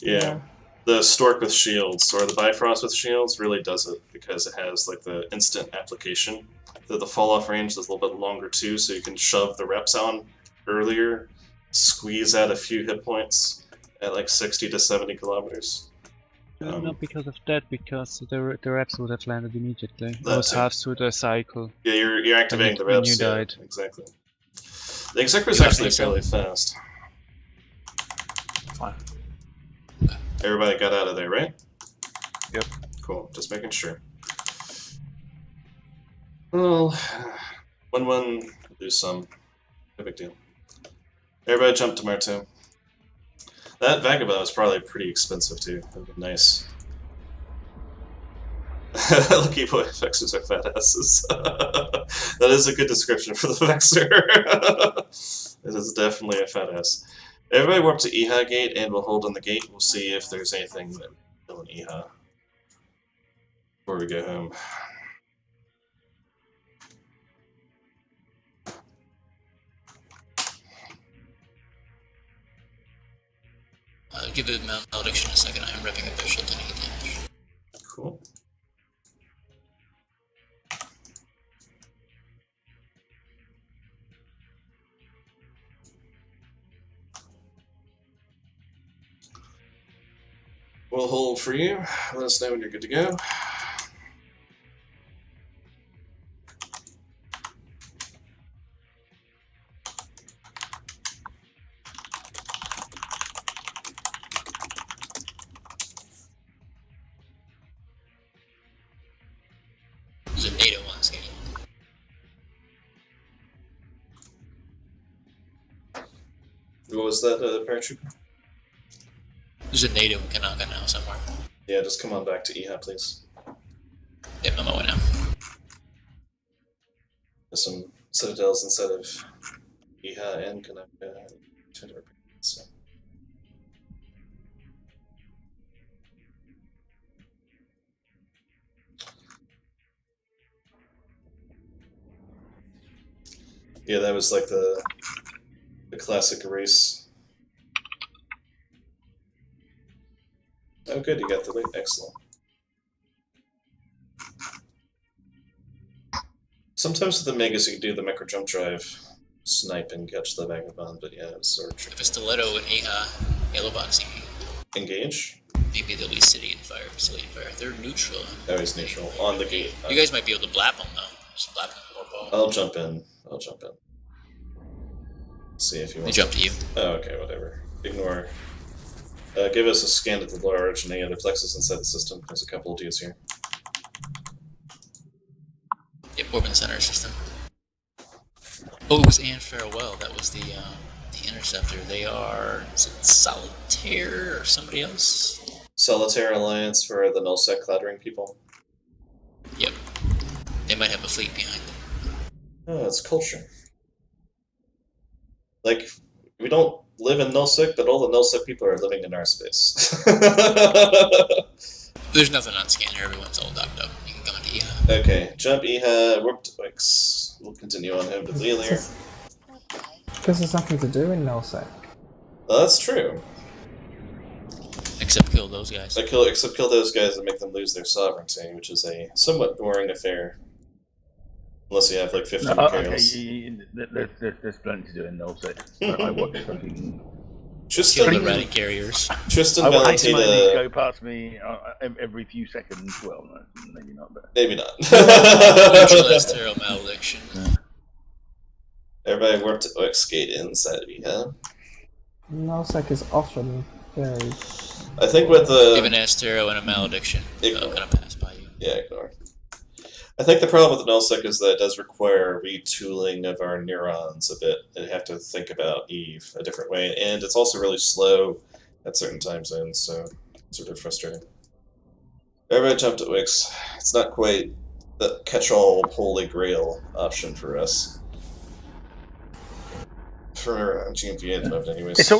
Speaker 3: Yeah. The Stork with shields or the Bifrost with shields really does it because it has like the instant application. The fall off range is a little bit longer too, so you can shove the reps on earlier, squeeze out a few hit points at like 60 to 70 kilometers.
Speaker 8: Not because of that, because the reps would have landed immediately. I
Speaker 3: That
Speaker 8: was
Speaker 3: too.
Speaker 8: half through the cycle.
Speaker 3: Yeah, you're activating the
Speaker 8: when
Speaker 3: reps.
Speaker 8: you
Speaker 3: Yeah,
Speaker 8: died.
Speaker 3: exactly. The Executor is
Speaker 2: You got
Speaker 3: actually
Speaker 2: me, so.
Speaker 3: fairly fast.
Speaker 9: Fine.
Speaker 3: Everybody got out of there, right?
Speaker 5: Yep.
Speaker 3: Cool. Just making sure. Well, 1-1, do some. No big deal. Everybody jump to Marteau. That Vagabond is probably pretty expensive too. That would be nice. Lucky boy, Vexors are fat asses. That is a good description for the Vexor. It is definitely a fat ass. Everybody warp to EHA gate and we'll hold on the gate. We'll see if there's anything that we kill in EHA before we go home.
Speaker 2: Give it malediction a second. I am repping a bushel to need damage.
Speaker 3: Cool. We'll hold for you. Let us know when you're good to go.
Speaker 2: There's a NATO on this game.
Speaker 3: What was that, paratrooper?
Speaker 2: There's a NATO in Kanaka now somewhere.
Speaker 3: Yeah, just come on back to EHA, please.
Speaker 2: Yep, I'm on my way now.
Speaker 3: There's some citadels inside of EHA and Kanaka. So. Yeah, that was like the classic race. Oh, good, you got the lead. Excellent. Sometimes with the Megas you can do the micro jump drive, snipe and catch the Vagabond, but yeah, it's sort of tricky.
Speaker 2: If it's Stiletto and Aha, yellow boxing,
Speaker 3: Engage?
Speaker 2: maybe they'll be City and Fire, City and Fire. They're neutral.
Speaker 3: Oh, he's neutral. On the gate.
Speaker 2: You guys might be able to blap them though. Just blap them more ball.
Speaker 3: I'll jump in. I'll jump in. See if you want.
Speaker 2: They jump to you.
Speaker 3: Oh, okay, whatever. Ignore. Give us a scan at the large and any other plexes inside the system. There's a couple of dudes here.
Speaker 2: Yep, Orbin Center system. Oh, it was Anne Farewell. That was the interceptor. They are, is it Solitaire or somebody else?
Speaker 3: Solitaire Alliance for the Nullsec Clattering people.
Speaker 2: Yep. They might have a fleet behind them.
Speaker 3: Oh, it's culture. Like, we don't live in Nullsec, but all the Nullsec people are living in our space.
Speaker 2: There's nothing on scan here. Everyone's all docked up. You can go into EHA.
Speaker 3: Okay, jump EHA, warp to Wix. We'll continue on home to Lelir.
Speaker 6: Because there's nothing to do in Nullsec.
Speaker 3: Well, that's true.
Speaker 2: Except kill those guys.
Speaker 3: Except kill those guys and make them lose their sovereignty, which is a somewhat boring affair. Unless you have like 50 materials.
Speaker 4: Okay, there's plenty to do in Nullsec. I watch fucking.
Speaker 2: Kill the Ratty Carriers.
Speaker 3: Tristan
Speaker 4: I watch my
Speaker 3: Valentina.
Speaker 4: enemies go past me every few seconds. Well, no, maybe not, but.
Speaker 3: Maybe not.
Speaker 2: Neutralize Terror Malediction.
Speaker 3: Everybody warp to Ox Gate inside of EHA.
Speaker 6: Nullsec is often very.
Speaker 3: I think with the.
Speaker 2: Give an Astero and a Malediction. Gonna pass by you.
Speaker 3: Yeah, ignore. I think the problem with the Nullsec is that it does require retooling of our neurons a bit, and have to think about Eve a different way, and it's also really slow at certain time zones, so it's sort of frustrating. Everybody jump to Wix. It's not quite the catch-all holy grail option for us. For GMV at the moment, anyways.
Speaker 4: It's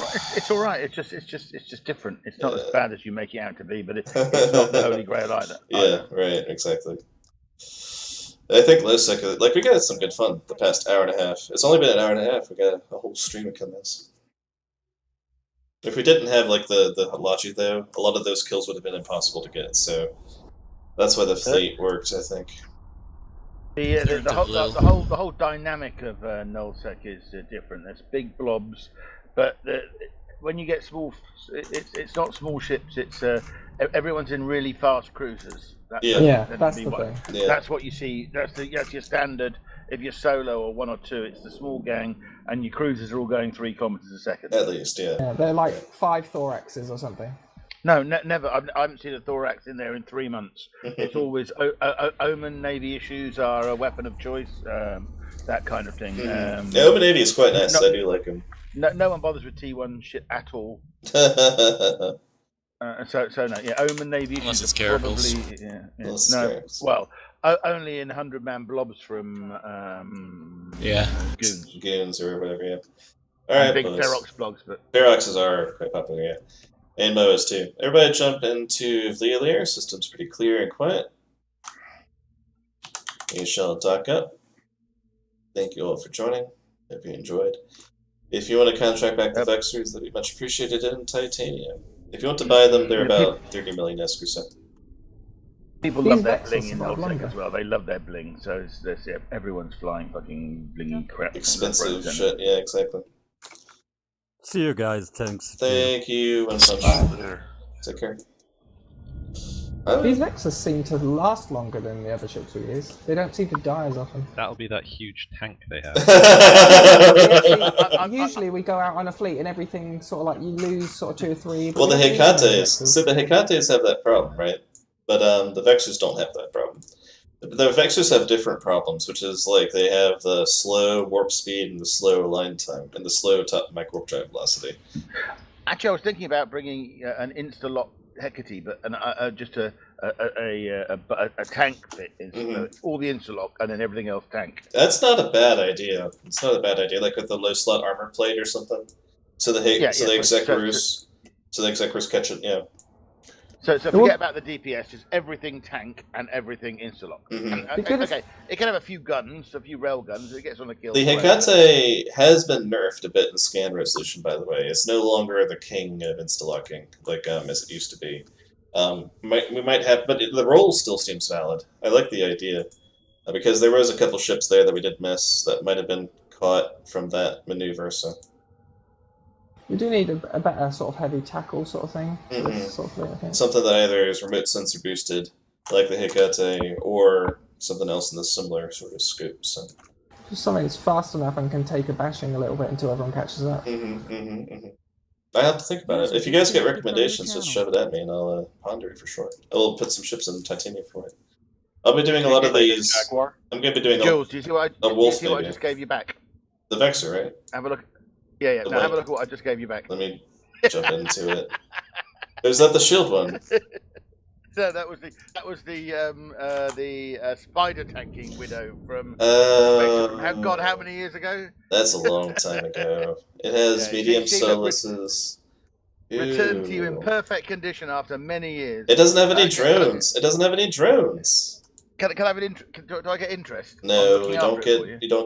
Speaker 4: all right. It's just different. It's not as bad as you make it out to be, but it's not the holy grail either.
Speaker 3: Yeah, right, exactly. I think Lowsec, like, we got some good fun the past hour and a half. It's only been an hour and a half. We got a whole stream of comments. If we didn't have like the Halachi though, a lot of those kills would have been impossible to get. So that's why the fleet worked, I think.
Speaker 4: The whole dynamic of nullsec is different. There's big blobs, but when you get small, it's not small ships. It's everyone's in really fast cruisers.
Speaker 6: That's the thing.
Speaker 3: Yeah.
Speaker 4: That's what you see. That's your standard. If you're solo or 1 or 2, it's the small gang, and your cruisers are all going 3 kilometers a second.
Speaker 3: At least, yeah.
Speaker 6: They're like 5 thoraxes or something.
Speaker 4: No, never. I haven't seen a thorax in there in 3 months. It's always Omen Navy issues are a weapon of choice, that kind of thing.
Speaker 3: Yeah, Omen Navy is quite nice. I do like him.
Speaker 4: No one bothers with T1 shit at all. So no, yeah, Omen Navy issues
Speaker 2: Unless it's
Speaker 4: probably
Speaker 3: Caracals.
Speaker 4: well, only in 100-man blobs from
Speaker 3: goons or whatever. Yeah. All right,
Speaker 4: big Ferox blogs, but
Speaker 3: Feroxes are quite popular. Yeah. And MOAs too. Everybody jump into Vlealier. System's pretty clear and quiet. You shall dock up. Thank you all for joining. Hope you enjoyed. If you want to contract back the Vexors, that'd be much appreciated in titanium. If you want to buy them, they're about 30 million ESC or so.
Speaker 4: People love their bling in Lowsec as well. They love their bling, so everyone's flying fucking blingy crap.
Speaker 3: Expensive shit, yeah, exactly.
Speaker 13: See you guys, thanks.
Speaker 3: Thank you, one punch. Take care.
Speaker 6: These Vexors seem to last longer than the other ships we use. They don't seem to die as often.
Speaker 7: That'll be that huge tank they have.
Speaker 6: Usually we go out on a fleet and everything sort of like you lose sort of 2 or 3.
Speaker 3: Well, the Hecates, so the Hecates have that problem, right? But the Vexors don't have that problem. The Vexors have different problems, which is like they have the slow warp speed and the slow line time and the slow micro warp drive velocity.
Speaker 4: Actually, I was thinking about bringing an insta-lock Hecate, but just a tank fit. All the insta-lock and then everything else tank.
Speaker 3: That's not a bad idea. It's not a bad idea, like with the low slot armor plate or something. So the Executors catch it, yeah.
Speaker 4: So forget about the DPS, just everything tank and everything insta-lock. Okay, it can have a few guns, a few rail guns, it gets on the kill.
Speaker 3: The Hecate has been nerfed a bit in scan resolution, by the way. It's no longer the king of insta-locking, like as it used to be. We might have, but the role still seems valid. I like the idea, because there was a couple ships there that we did miss that might have been caught from that maneuver, so...
Speaker 6: We do need a better sort of heavy tackle sort of thing.
Speaker 3: Something that either is remote sensor boosted, like the Hecate, or something else in the similar sort of scope. So.
Speaker 6: Just something that's fast enough and can take a bashing a little bit until everyone catches up.
Speaker 3: I have to think about it. If you guys get recommendations, just shove it at me and I'll ponder it for sure. I will put some ships in titanium for it. I'll be doing a lot of these. I'm going to be doing
Speaker 4: Jules, do you see what I just gave you back?
Speaker 3: The Vexor, right?
Speaker 4: Have a look. Yeah. Now have a look at what I just gave you back.
Speaker 3: Let me jump into it. Was that the shield one?
Speaker 4: So that was the spider tanking widow from. God, how many years ago?
Speaker 3: That's a long time ago. It has medium solaces.
Speaker 4: Returned to you in perfect condition after many years.
Speaker 3: It doesn't have any drones. It doesn't have any drones.
Speaker 4: Can I have an do I get interest?
Speaker 3: No, you don't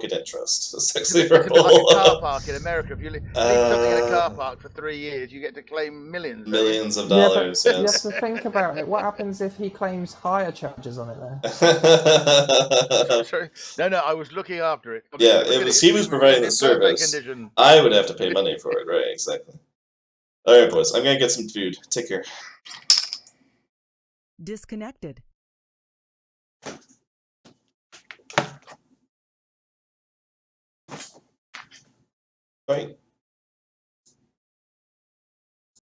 Speaker 3: get interest. It's actually
Speaker 4: It's a bit like a car park in America. If you leave something in a car park for 3 years, you get to claim millions.
Speaker 3: Millions of dollars.
Speaker 6: You have to think about it. What happens if he claims higher charges on it there?
Speaker 4: Sorry. No, I was looking after it.
Speaker 3: Yeah, he was providing the service. I would have to pay money for it, right? Exactly. All right, boys. I'm gonna get some food. Take care.
Speaker 10: Disconnected.
Speaker 3: Right.